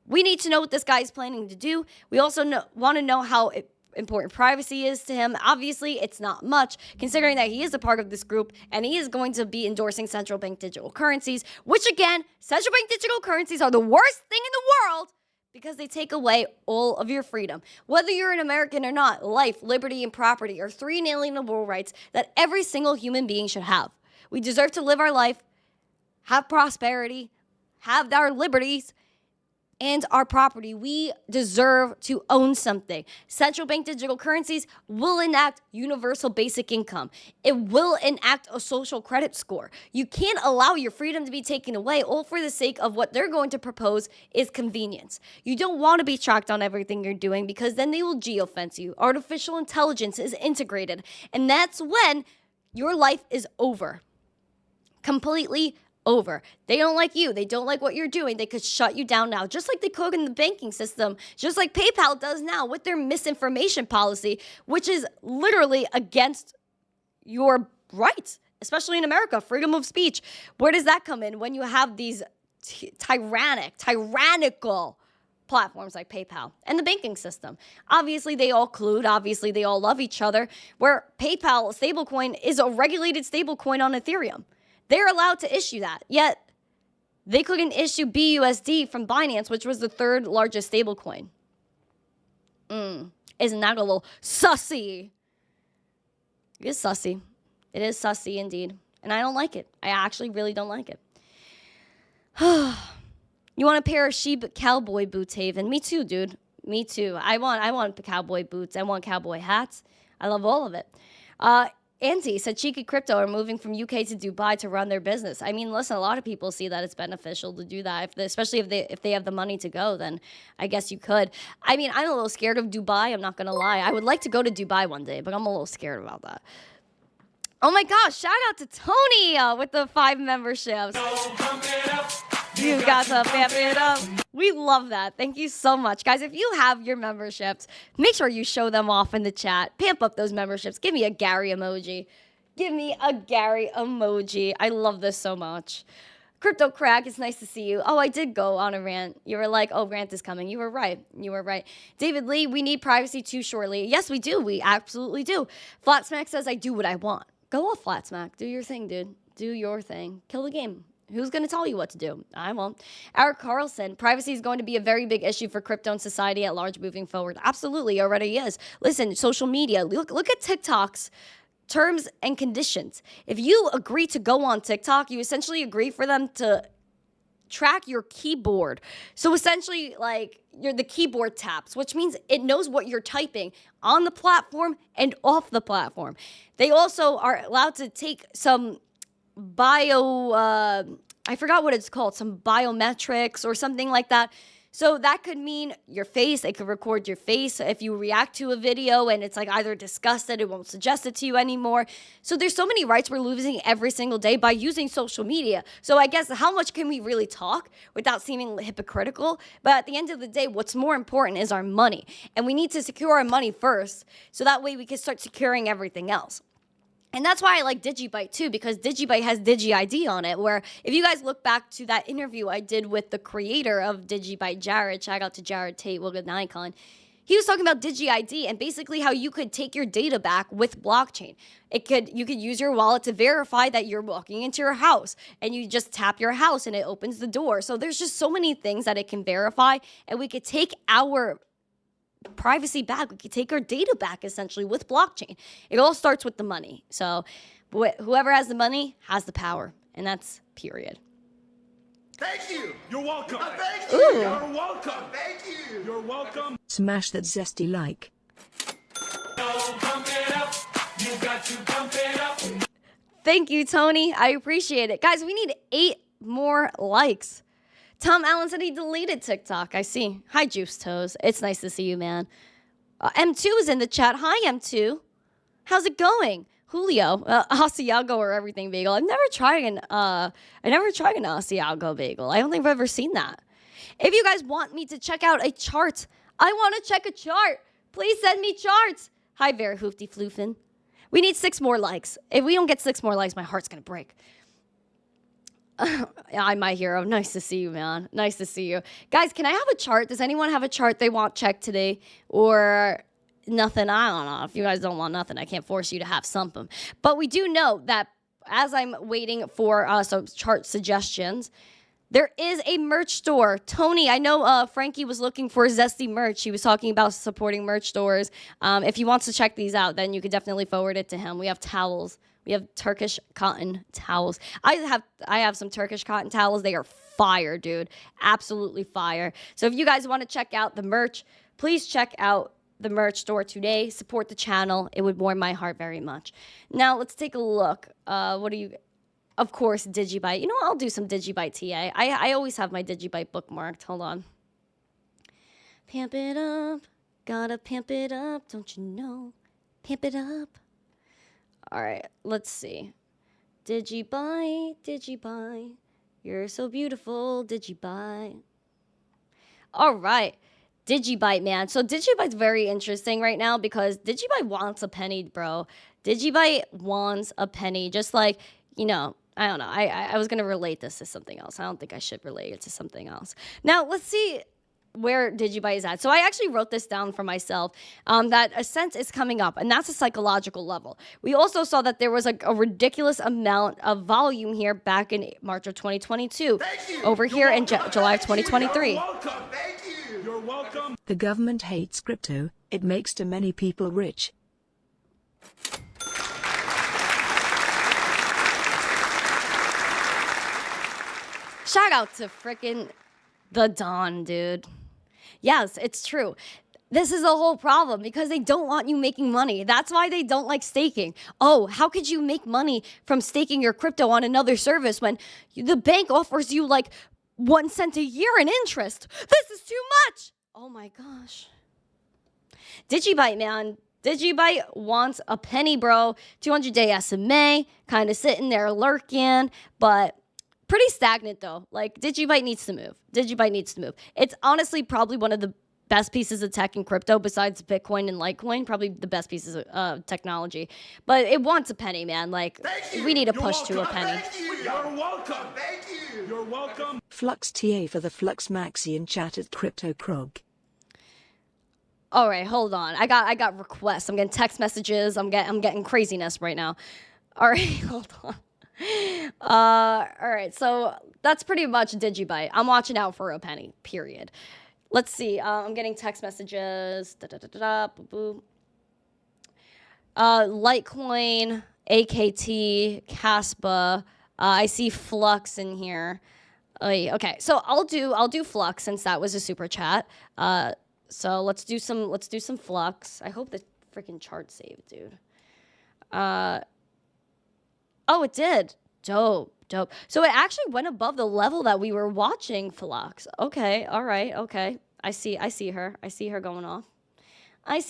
We need to know what this guy is planning to do. We also want to know how important privacy is to him. Obviously, it's not much, considering that he is a part of this group and he is going to be endorsing central bank digital currencies, which again, central bank digital currencies are the worst thing in the world because they take away all of your freedom. Whether you're an American or not, life, liberty, and property are three inalienable rights that every single human being should have. We deserve to live our life, have prosperity, have our liberties, and our property. We deserve to own something. Central bank digital currencies will enact universal basic income. It will enact a social credit score. You can't allow your freedom to be taken away, all for the sake of what they're going to propose is convenience. You don't want to be tracked on everything you're doing because then they will geofence you. Artificial intelligence is integrated, and that's when your life is over. Completely over. They don't like you. They don't like what you're doing. They could shut you down now, just like they could in the banking system, just like PayPal does now with their misinformation policy, which is literally against your rights, especially in America, freedom of speech. Where does that come in when you have these tyrannical platforms like PayPal and the banking system? Obviously, they all collude. Obviously, they all love each other, where PayPal stablecoin is a regulated stablecoin on Ethereum. They're allowed to issue that, yet they couldn't issue BUSD from Binance, which was the third largest stablecoin. Isn't that a little sussy? It is sussy. It is sussy indeed. And I don't like it. I actually really don't like it. You want a pair of SHIB cowboy boots, Haven? Me too, dude. Me too. I want cowboy boots. I want cowboy hats. I love all of it. Auntie said Cheeky Crypto are moving from UK to Dubai to run their business. I mean, listen, a lot of people see that it's beneficial to do that. Especially if they have the money to go, then I guess you could. I mean, I'm a little scared of Dubai. I'm not going to lie. I would like to go to Dubai one day, but I'm a little scared about that. Oh my gosh, shout out to Tony with the 5 memberships. You got to pamp it up. We love that. Thank you so much. Guys, if you have your memberships, make sure you show them off in the chat. Pamp up those memberships. Give me a Gary emoji. Give me a Gary emoji. I love this so much. Crypto Crack, it's nice to see you. Oh, I did go on a rant. You were like, oh, rant is coming. You were right. You were right. David Lee, we need privacy too shortly. Yes, we do. We absolutely do. Flatsmack says, I do what I want. Go off, Flatsmack. Do your thing, dude. Do your thing. Kill the game. Who's going to tell you what to do? I won't. Eric Carlson, privacy is going to be a very big issue for crypto and society at large moving forward. Absolutely, already is. Listen, social media, look at TikTok's terms and conditions. If you agree to go on TikTok, you essentially agree for them to track your keyboard. So essentially, like, you're the keyboard taps, which means it knows what you're typing on the platform and off the platform. They also are allowed to take some I forgot what it's called, some biometrics or something like that. So that could mean your face. It could record your face if you react to a video and it's like either disgusted, it won't suggest it to you anymore. So there's so many rights we're losing every single day by using social media. So I guess how much can we really talk without seeming hypocritical? But at the end of the day, what's more important is our money. And we need to secure our money first so that way we can start securing everything else. And that's why I like DigiByte too, because DigiByte has DigiID on it, where if you guys look back to that interview I did with the creator of DigiByte, Jared, shout out to Jared Tate, we'll get an icon. He was talking about DigiID and basically how you could take your data back with blockchain. You could use your wallet to verify that you're walking into your house and you just tap your house and it opens the door. So there's just so many things that it can verify, and we could take our privacy back. We could take our data back essentially with blockchain. It all starts with the money. So whoever has the money has the power, and that's period. Thank you. You're welcome. Thank you. Ooh. You're welcome. Thank you. You're welcome. Smash that zesty like. Thank you, Tony. I appreciate it. Guys, we need 8 more likes. Tom Allen said he deleted TikTok. I see. Hi, Juice Toes. It's nice to see you, man. M2 is in the chat. Hi, M2. How's it going? Julio, Asiago or everything bagel. I've never tried an Asiago bagel. I don't think I've ever seen that. If you guys want me to check out a chart, I want to check a chart. Please send me charts. Hi, Very Hoofty Floofin. We need 6 more likes. If we don't get 6 more likes, my heart's going to break. I'm my hero. Nice to see you, man. Nice to see you. Guys, can I have a chart? Does anyone have a chart they want checked today? Or nothing? I don't know. If you guys don't want nothing, I can't force you to have something. But we do know that as I'm waiting for some chart suggestions, there is a merch store. Tony, I know Frankie was looking for Zesty merch. He was talking about supporting merch stores. If he wants to check these out, then you could definitely forward it to him. We have towels. We have Turkish cotton towels. I have some Turkish cotton towels. They are fire, dude. Absolutely fire. So if you guys want to check out the merch, please check out the merch store today. Support the channel. It would warm my heart very much. Now, let's take a look. Of course, DigiByte. You know what? I'll do some DigiByte TA. I always have my DigiByte bookmarked. Hold on. Pamp it up. Gotta pamp it up. Don't you know? Pamp it up. All right, let's see. DigiByte, DigiByte. You're so beautiful, DigiByte. All right, DigiByte, man. So DigiByte's very interesting right now because DigiByte wants a penny, bro. DigiByte wants a penny, just like, you know, I don't know. I was going to relate this to something else. I don't think I should relate it to something else. Now, let's see where DigiByte is at. So I actually wrote this down for myself, that Ascent is coming up, and that's a psychological level. We also saw that there was like a ridiculous amount of volume here back in March of 2022, over here in July of 2023. You're welcome. Thank you. You're welcome. The government hates crypto. It makes too many people rich. Shout out to frickin' the Don, dude. Yes, it's true. This is the whole problem because they don't want you making money. That's why they don't like staking. Oh, how could you make money from staking your crypto on another service when the bank offers you like 1 cent a year in interest? This is too much. Oh my gosh. DigiByte, man. DigiByte wants a penny, bro. 200-day SMA, kind of sitting there lurking, but pretty stagnant though. Like DigiByte needs to move. DigiByte needs to move. It's honestly probably one of the best pieces of tech in crypto besides Bitcoin and Litecoin, probably the best pieces of technology. But it wants a penny, man. Like, we need to push to a penny. You're welcome. Thank you. You're welcome. Flux TA for the Flux Maxi in chat at Crypto Krog. All right, hold on. I got requests. I'm getting text messages. I'm getting craziness right now. All right, hold on. All right, so that's pretty much Digibyte. I'm watching out for a penny, period. Let's see. I'm getting text messages. Litecoin, AKT, Caspa. I see Flux in here. Okay, so I'll do Flux since that was a super chat. So let's do some Flux. I hope the freaking chart saved, dude. Oh, it did. Dope. So it actually went above the level that we were watching Flux. Okay, all right, okay. I see her. I see her going off. All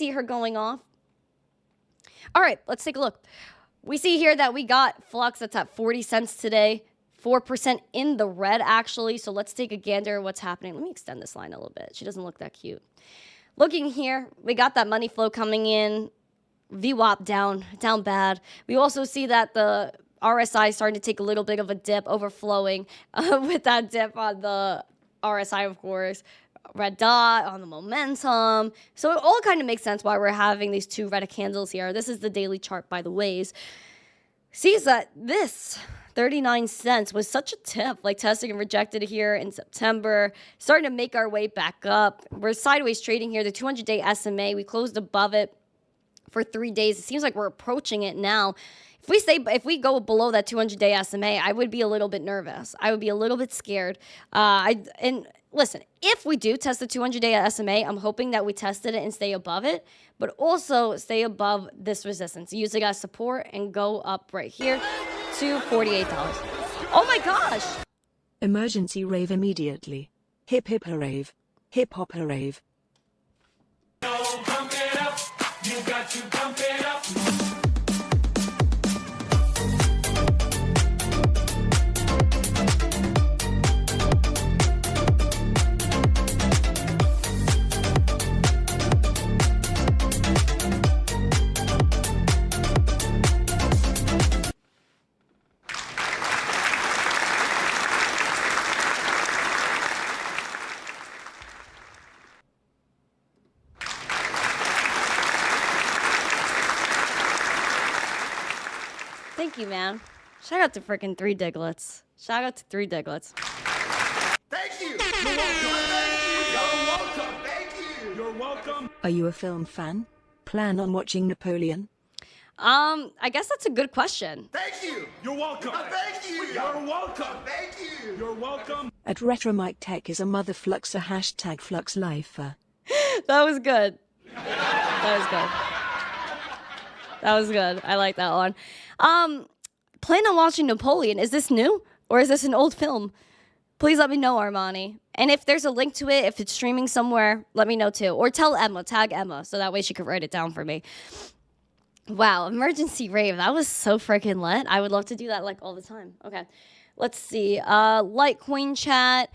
right, let's take a look. We see here that we got Flux that's at 40 cents today. 4% in the red, actually. So let's take a gander at what's happening. Let me extend this line a little bit. She doesn't look that cute. Looking here, we got that money flow coming in. VWAP down bad. We also see that the RSI is starting to take a little bit of a dip, overflowing with that dip on the RSI, of course. Red dot on the momentum. So it all kind of makes sense why we're having these two red candles here. This is the daily chart, by the ways. Sees that this 39 cents was such a tip, like testing and rejected here in September, starting to make our way back up. We're sideways trading here. The 200-day SMA, we closed above it for 3 days. It seems like we're approaching it now. If we go below that 200-day SMA, I would be a little bit nervous. I would be a little bit scared. And listen, if we do test the 200-day SMA, I'm hoping that we tested it and stay above it, but also stay above this resistance. Use it as support and go up right here to $48. Oh my gosh! Emergency rave immediately. Hip hip rave. Hip hop rave. Pump it up. You got to pump it up. Thank you, man. Shout out to freaking 3 Diglets. Shout out to 3 Diglets. Thank you. You're welcome. Thank you. You're welcome. Are you a film fan? Plan on watching Napoleon? I guess that's a good question. Thank you. You're welcome. Thank you. You're welcome. Thank you. You're welcome. At Retromike Tech is a mother fluxer hashtag FluxLifer. That was good. That was good. I like that one. Plan on watching Napoleon. Is this new or is this an old film? Please let me know, Armani. And if there's a link to it, if it's streaming somewhere, let me know too. Or tell Emma, tag Emma, so that way she could write it down for me. Wow, emergency rave. That was so freaking lit. I would love to do that like all the time. Okay, let's see. Litecoin chat.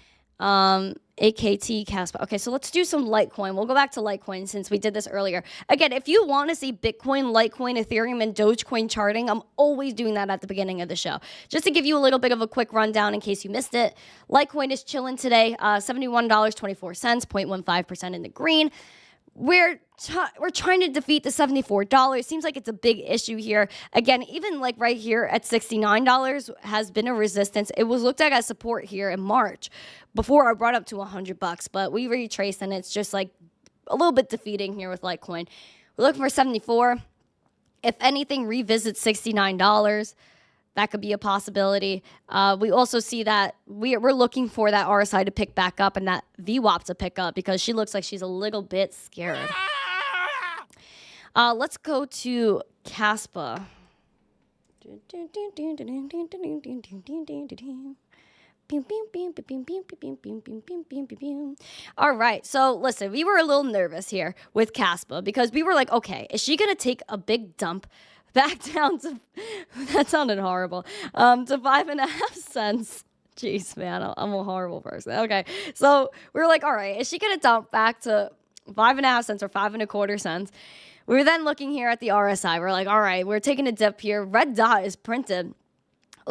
AKT, Caspa. Okay, so let's do some Litecoin. We'll go back to Litecoin since we did this earlier. Again, if you want to see Bitcoin, Litecoin, Ethereum, and Dogecoin charting, I'm always doing that at the beginning of the show. Just to give you a little bit of a quick rundown in case you missed it. Litecoin is chilling today, $71.24, 0.15% in the green. We're trying to defeat the $74. Seems like it's a big issue here. Again, even like right here at $69 has been a resistance. It was looked at as support here in March before I brought up to $100, but we retraced and it's just like a little bit defeating here with Litecoin. We're looking for 74. If anything revisits $69, that could be a possibility. We also see that we're looking for that RSI to pick back up and that VWAP to pick up because she looks like she's a little bit scared. Let's go to Caspa. All right, so listen, we were a little nervous here with Caspa because we were like, okay, is she going to take a big dump back down to, that sounded horrible, to 5.5 cents? Jeez, man, I'm a horrible person. Okay, so we were like, all right, is she going to dump back to 5.5 cents or 5.25 cents. We were then looking here at the RSI. We're like, all right, we're taking a dip here. Red dot is printed.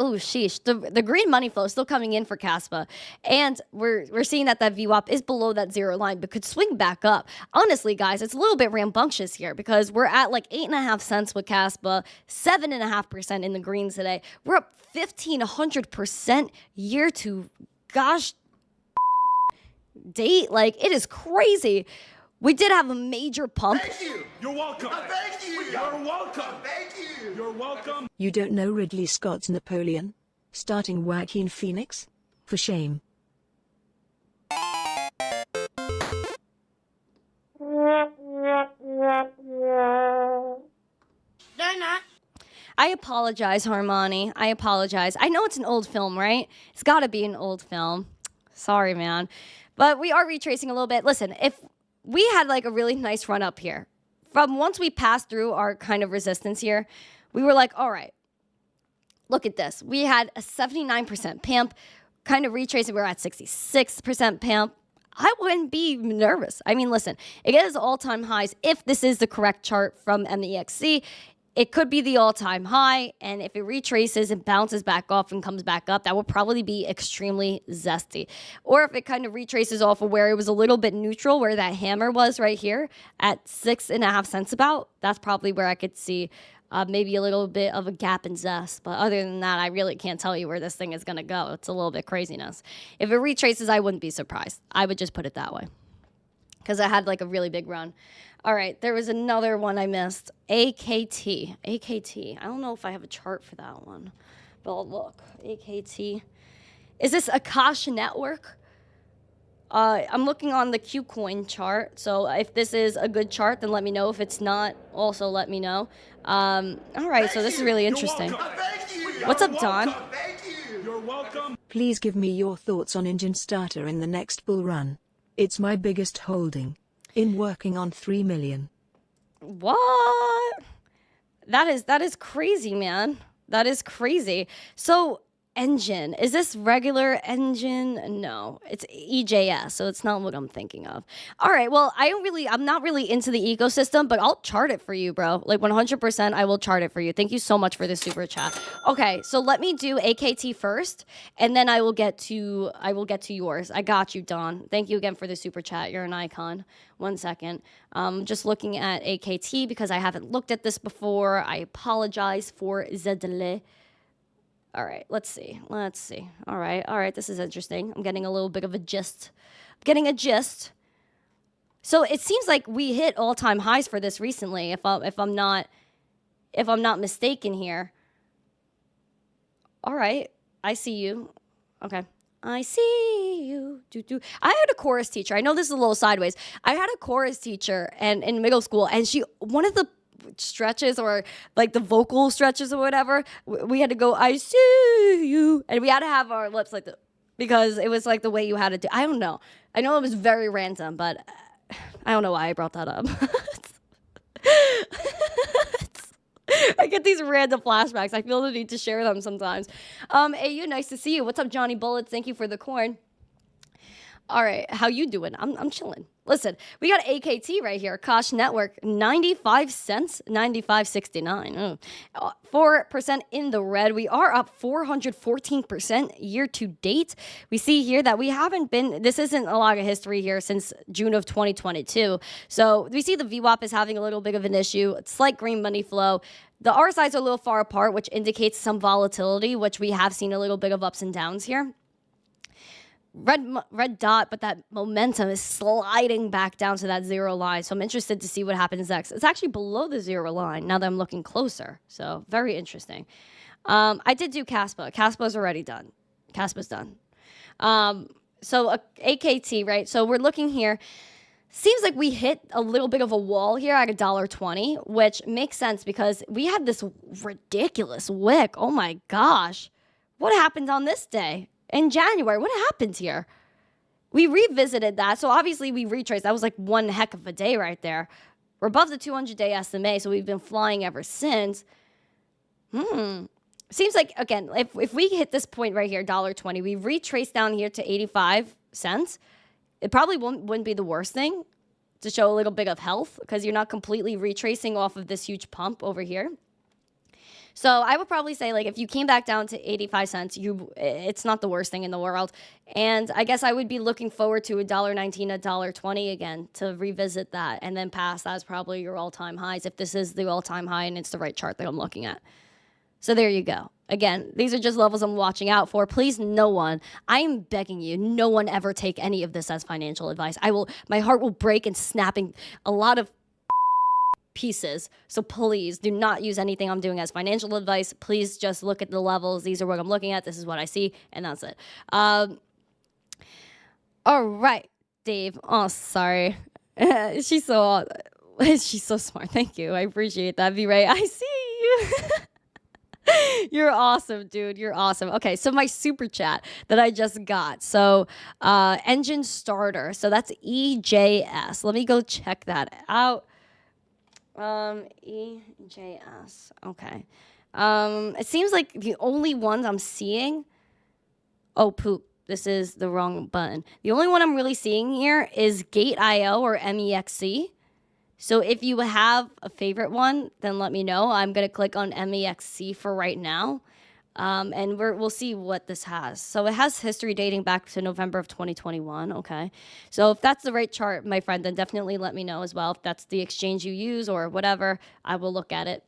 Oh, sheesh. The green money flow is still coming in for Caspa. And we're seeing that VWAP is below that zero line, but could swing back up. Honestly, guys, it's a little bit rambunctious here because we're at like 8.5 cents with Caspa, 7.5% in the greens today. We're up 1,500% year to, gosh, date. Like, it is crazy. We did have a major pump. Thank you. You're welcome. Thank you. You're welcome. Thank you. You're welcome. You don't know Ridley Scott's Napoleon? Starting Joaquin Phoenix? For shame. They're not. I apologize, Harmony. I apologize. I know it's an old film, right? It's got to be an old film. Sorry, man. But we are retracing a little bit. Listen, if we had like a really nice run up here, from once we passed through our kind of resistance here, we were like, all right, look at this. We had a 79% pimp, kind of retracing. We're at 66% pimp. I wouldn't be nervous. I mean, listen, it is all-time highs. If this is the correct chart from MEXC, it could be the all-time high, and if it retraces and bounces back off and comes back up, that would probably be extremely zesty. Or if it kind of retraces off of where it was a little bit neutral, where that hammer was right here at 6.5 cents about, that's probably where I could see maybe a little bit of a gap in zest. But other than that, I really can't tell you where this thing is going to go. It's a little bit craziness. If it retraces, I wouldn't be surprised. I would just put it that way because I had like a really big run. All right, there was another one I missed. AKT. AKT. I don't know if I have a chart for that one, but I'll look. AKT. Is this Akash Network? I'm looking on the Qcoin chart, so if this is a good chart, then let me know. If it's not, also let me know. All right, so this is really interesting. What's up, Don? Thank you. You're welcome. Please give me your thoughts on Engine Starter in the next bull run. It's my biggest holding. In working on 3 million. What? That is crazy, man. That is crazy. So Engine, is this regular Engine? No, it's EJS, so it's not what I'm thinking of. All right, well, I'm not really into the ecosystem, but I'll chart it for you, bro. Like 100%, I will chart it for you. Thank you so much for the super chat. Okay, so let me do AKT first, and then I will get to yours. I got you, Don. Thank you again for the super chat. You're an icon. 1 second. Just looking at AKT because I haven't looked at this before. I apologize for the delay. All right, let's see. All right, this is interesting. I'm getting a little bit of a gist. So it seems like we hit all-time highs for this recently, if I'm not mistaken here. All right, I see you. Okay. I see you. I had a chorus teacher. I know this is a little sideways. I had a chorus teacher and in middle school, and one of the stretches or like the vocal stretches or whatever, we had to go, I see you. And we had to have our lips like because it was like the way you had to do. I don't know. I know it was very random, but I don't know why I brought that up. I get these random flashbacks. I feel the need to share them sometimes. AU, nice to see you. What's up, Johnny Bullets? Thank you for the corn. All right, how you doing? I'm chilling. Listen, we got AKT right here, Kosh Network, 95 cents, 95.69. 4% in the red. We are up 414% year to date. We see here that we haven't been, this isn't a lot of history here since June of 2022. So we see the VWAP is having a little bit of an issue. It's like green money flow. The RSIs are a little far apart, which indicates some volatility, which we have seen a little bit of ups and downs here. Red dot, but that momentum is sliding back down to that zero line. So I'm interested to see what happens next. It's actually below the zero line now that I'm looking closer. So very interesting. I did do Caspa. Caspa's already done. Caspa's done. So AKT, right? So we're looking here. Seems like we hit a little bit of a wall here at $1.20, which makes sense because we had this ridiculous wick. Oh my gosh. What happened on this day? In January, what happened here? We revisited that. So obviously we retraced. That was like one heck of a day right there. We're above the 200-day SMA, so we've been flying ever since. Seems like, again, if we hit this point right here, $1.20, we retrace down here to 85 cents. It probably wouldn't be the worst thing to show a little bit of health because you're not completely retracing off of this huge pump over here. So I would probably say, like, if you came back down to 85 cents, it's not the worst thing in the world. And I guess I would be looking forward to $1.19, $1.20 again to revisit that and then pass. That's probably your all-time highs if this is the all-time high and it's the right chart that I'm looking at. So there you go. Again, these are just levels I'm watching out for. Please, no one, I am begging you, no one ever take any of this as financial advice. My heart will break and snapping a lot of pieces. So please do not use anything I'm doing as financial advice. Please just look at the levels. These are what I'm looking at. This is what I see. And that's it. All right, Dave. Oh, sorry. She's so smart. Thank you. I appreciate that. V-Ray, I see you. You're awesome, dude. You're awesome. Okay, so my super chat that I just got. So engine starter. So that's EJS. Let me go check that out. EJS. Okay. It seems like the only ones I'm seeing. Oh, poop. This is the wrong button. The only one I'm really seeing here is Gate.io or MEXC. So if you have a favorite one, then let me know. I'm going to click on MEXC for right now. And we'll see what this has. So it has history dating back to November of 2021. Okay. So if that's the right chart, my friend, then definitely let me know as well. If that's the exchange you use or whatever, I will look at it.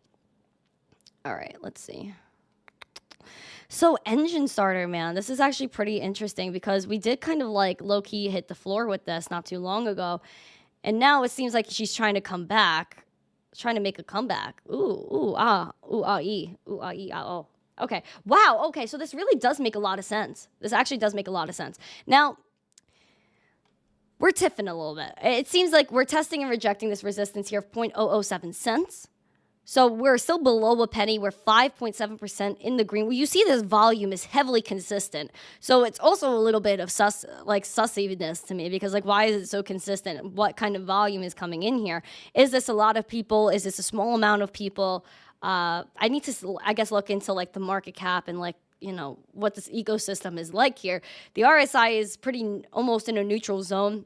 All right, let's see. So engine starter, man, this is actually pretty interesting because we did kind of like low-key hit the floor with this not too long ago. And now it seems like she's trying to come back, trying to make a comeback. Ooh, ah, ee, oh. Okay, wow, okay, so this really does make a lot of sense. This actually does make a lot of sense. Now, we're tiffing a little bit. It seems like we're testing and rejecting this resistance here of 0.007 cents. So we're still below a penny. We're 5.7% in the green. Well, you see this volume is heavily consistent. So it's also a little bit of sussiness to me because, like, why is it so consistent? What kind of volume is coming in here? Is this a lot of people? Is this a small amount of people? I need to, I guess, look into, like, the market cap and, like, you know, what this ecosystem is like here. The RSI is pretty almost in a neutral zone.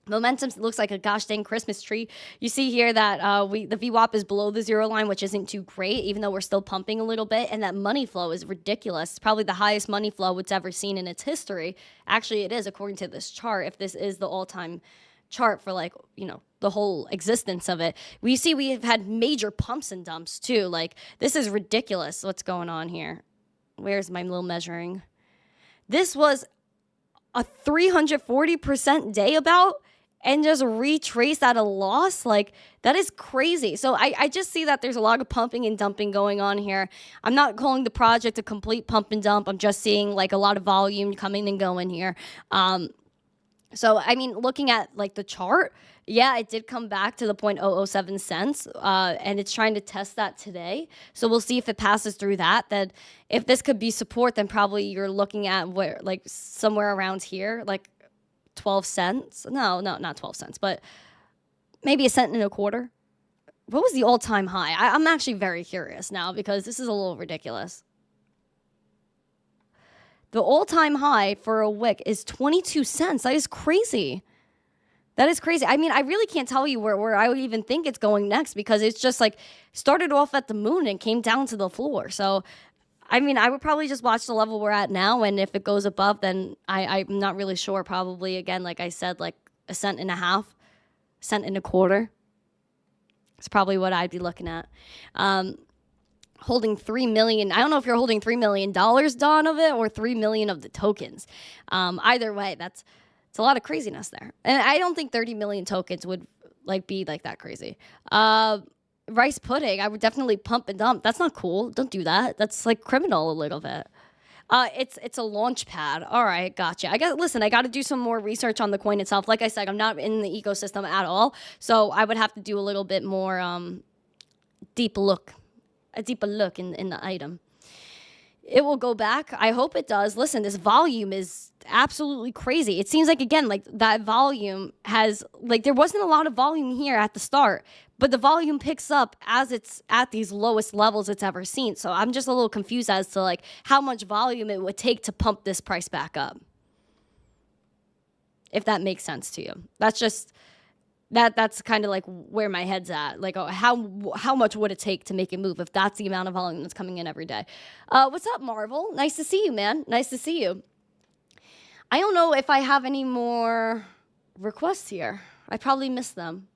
Momentum looks like a gosh dang Christmas tree. You see here that the VWAP is below the zero line, which isn't too great, even though we're still pumping a little bit. And that money flow is ridiculous. It's probably the highest money flow it's ever seen in its history. Actually, it is, according to this chart, if this is the all-time chart for, like, you know, the whole existence of it. We see we have had major pumps and dumps, too. Like, this is ridiculous what's going on here. Where's my little measuring? This was a 340% day about, and just retrace at a loss. Like, that is crazy. So I just see that there's a lot of pumping and dumping going on here. I'm not calling the project a complete pump and dump. I'm just seeing, like, a lot of volume coming and going here. So, I mean, looking at, like, the chart, yeah, it did come back to the 0.007 cents, and it's trying to test that today. So we'll see if it passes through that. Then if this could be support, then probably you're looking at where, like, somewhere around here, like 12 cents. No, not 12 cents, but maybe 1.25 cents. What was the all-time high? I'm actually very curious now because this is a little ridiculous. The all-time high for a wick is 22 cents. That is crazy. That is crazy. I mean, I really can't tell you where I would even think it's going next because it's just like started off at the moon and came down to the floor. So, I mean, I would probably just watch the level we're at now, and if it goes above, then I'm not really sure. Probably, again, like I said, like 1.5 cents, 1.25 cents. It's probably what I'd be looking at. Holding 3 million. I don't know if you're holding $3 million, Don, of it, or 3 million of the tokens. Either way, it's a lot of craziness there. And I don't think 30 million tokens would, like, be like that crazy. Rice pudding, I would definitely pump and dump. That's not cool. Don't do that. That's, like, criminal a little bit. It's a launch pad. All right, gotcha. I got to do some more research on the coin itself. Like I said, I'm not in the ecosystem at all, so I would have to do a little bit more deeper look in the item. It will go back. I hope it does. Listen, this volume is absolutely crazy. It seems like, again, like that volume has, like, there wasn't a lot of volume here at the start, but the volume picks up as it's at these lowest levels it's ever seen. So I'm just a little confused as to, like, how much volume it would take to pump this price back up. If that makes sense to you. That's just, That's kind of like where my head's at. Like, oh, how much would it take to make it move if that's the amount of volume that's coming in every day? What's up, Marvel? Nice to see you, man. Nice to see you. I don't know if I have any more requests here. I probably missed them.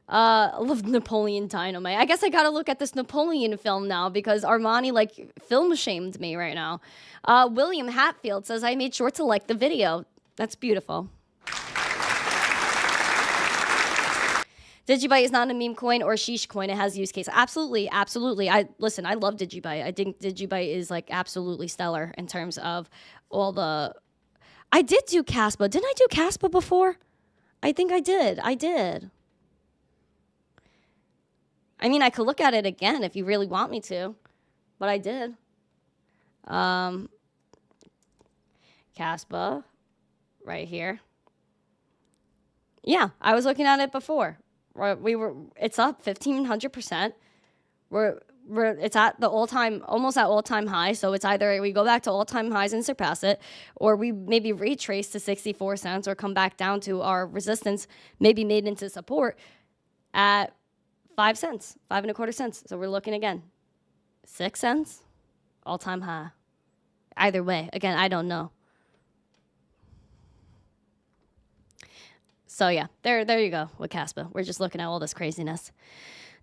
I love Napoleon Dynamite. I guess I gotta look at this Napoleon film now because Armani, like, film shamed me right now. William Hatfield says, I made sure to like the video. That's beautiful. Digibyte is not a meme coin or a sheesh coin. It has use case. Absolutely, absolutely. I love Digibyte. I think Digibyte is like absolutely stellar in terms of all the. I did do Caspa. Didn't I do Caspa before? I think I did. I mean, I could look at it again if you really want me to, but I did. Caspa, right here. Yeah, I was looking at it before. It's up 1,500%. It's at the almost at all-time high. So it's either we go back to all-time highs and surpass it, or we maybe retrace to 64 cents or come back down to our resistance, maybe made into support at 5 cents, 5.25 cents. So we're looking again, 6 cents, all-time high. Either way, again, I don't know. So yeah, there you go with Caspa. We're just looking at all this craziness.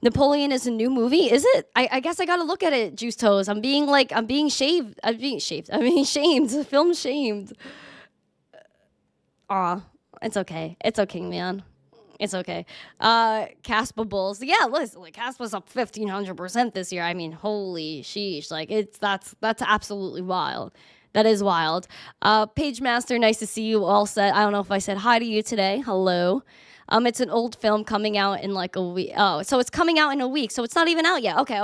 Napoleon is a new movie, is it? I guess I gotta look at it, Juice Toes. I'm being shamed. Film shamed. Aw, it's okay. It's okay, man. It's okay. Caspa Bulls. Yeah, listen, like Caspa's up 1,500% this year. I mean, holy sheesh. Like that's absolutely wild. That is wild. Page Master, nice to see you all set. I don't know if I said hi to you today. Hello. It's an old film coming out in like a week. Oh, so it's coming out in a week. So it's not even out yet. Okay.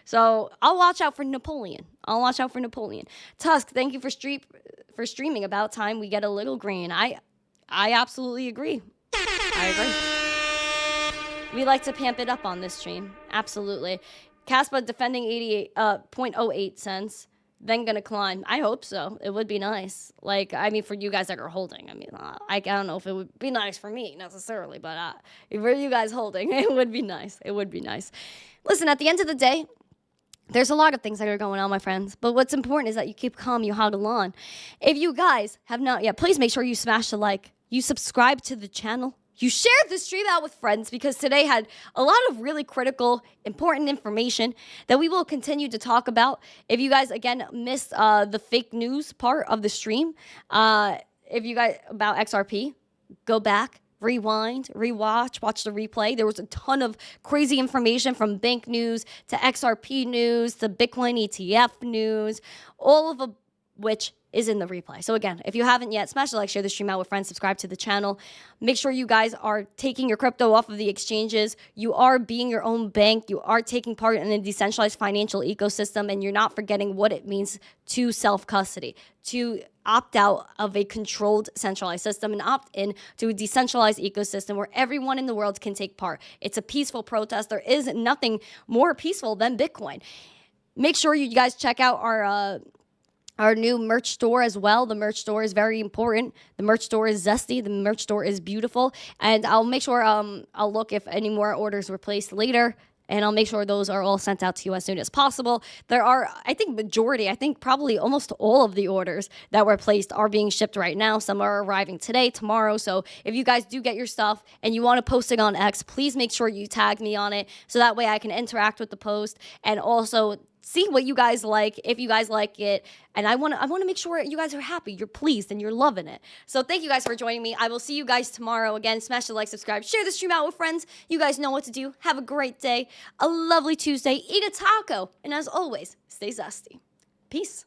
So I'll watch out for Napoleon. Tusk, thank you for streaming. About time we get a little green. I absolutely agree. I agree. We like to pamp it up on this stream. Absolutely. Caspa defending 88.08 cents. Then gonna climb. I hope so. It would be nice. Like, I mean, for you guys that are holding. I mean, I don't know if it would be nice for me necessarily, but for you guys holding, it would be nice. Listen, at the end of the day, there's a lot of things that are going on, my friends. But what's important is that you keep calm, you hodl on. If you guys have not yet, please make sure you smash the like. You subscribe to the channel. You shared the stream out with friends because today had a lot of really critical, important information that we will continue to talk about. If you guys, again, missed the fake news part of the stream, if you guys, about XRP, go back, rewind, rewatch, watch the replay. There was a ton of crazy information from bank news to XRP news to Bitcoin ETF news, all of which is in the replay. So again, if you haven't yet, smash the like, share the stream out with friends, subscribe to the channel. Make sure you guys are taking your crypto off of the exchanges. You are being your own bank. You are taking part in a decentralized financial ecosystem, and you're not forgetting what it means to self-custody, to opt out of a controlled centralized system and opt in to a decentralized ecosystem where everyone in the world can take part. It's a peaceful protest. There is nothing more peaceful than Bitcoin. Make sure you guys check out our new merch store as well. The merch store is very important. The merch store is zesty. The merch store is beautiful. And I'll make sure I'll look if any more orders were placed later. And I'll make sure those are all sent out to you as soon as possible. There are, I think probably almost all of the orders that were placed are being shipped right now. Some are arriving today, tomorrow. So if you guys do get your stuff and you want to post it on X, please make sure you tag me on it so that way I can interact with the post and also see what you guys like, if you guys like it. And I want to make sure you guys are happy, you're pleased, and you're loving it. So thank you guys for joining me. I will see you guys tomorrow. Again, smash the like, subscribe, share the stream out with friends. You guys know what to do. Have a great day, a lovely Tuesday. Eat a taco. And as always, stay zesty. Peace.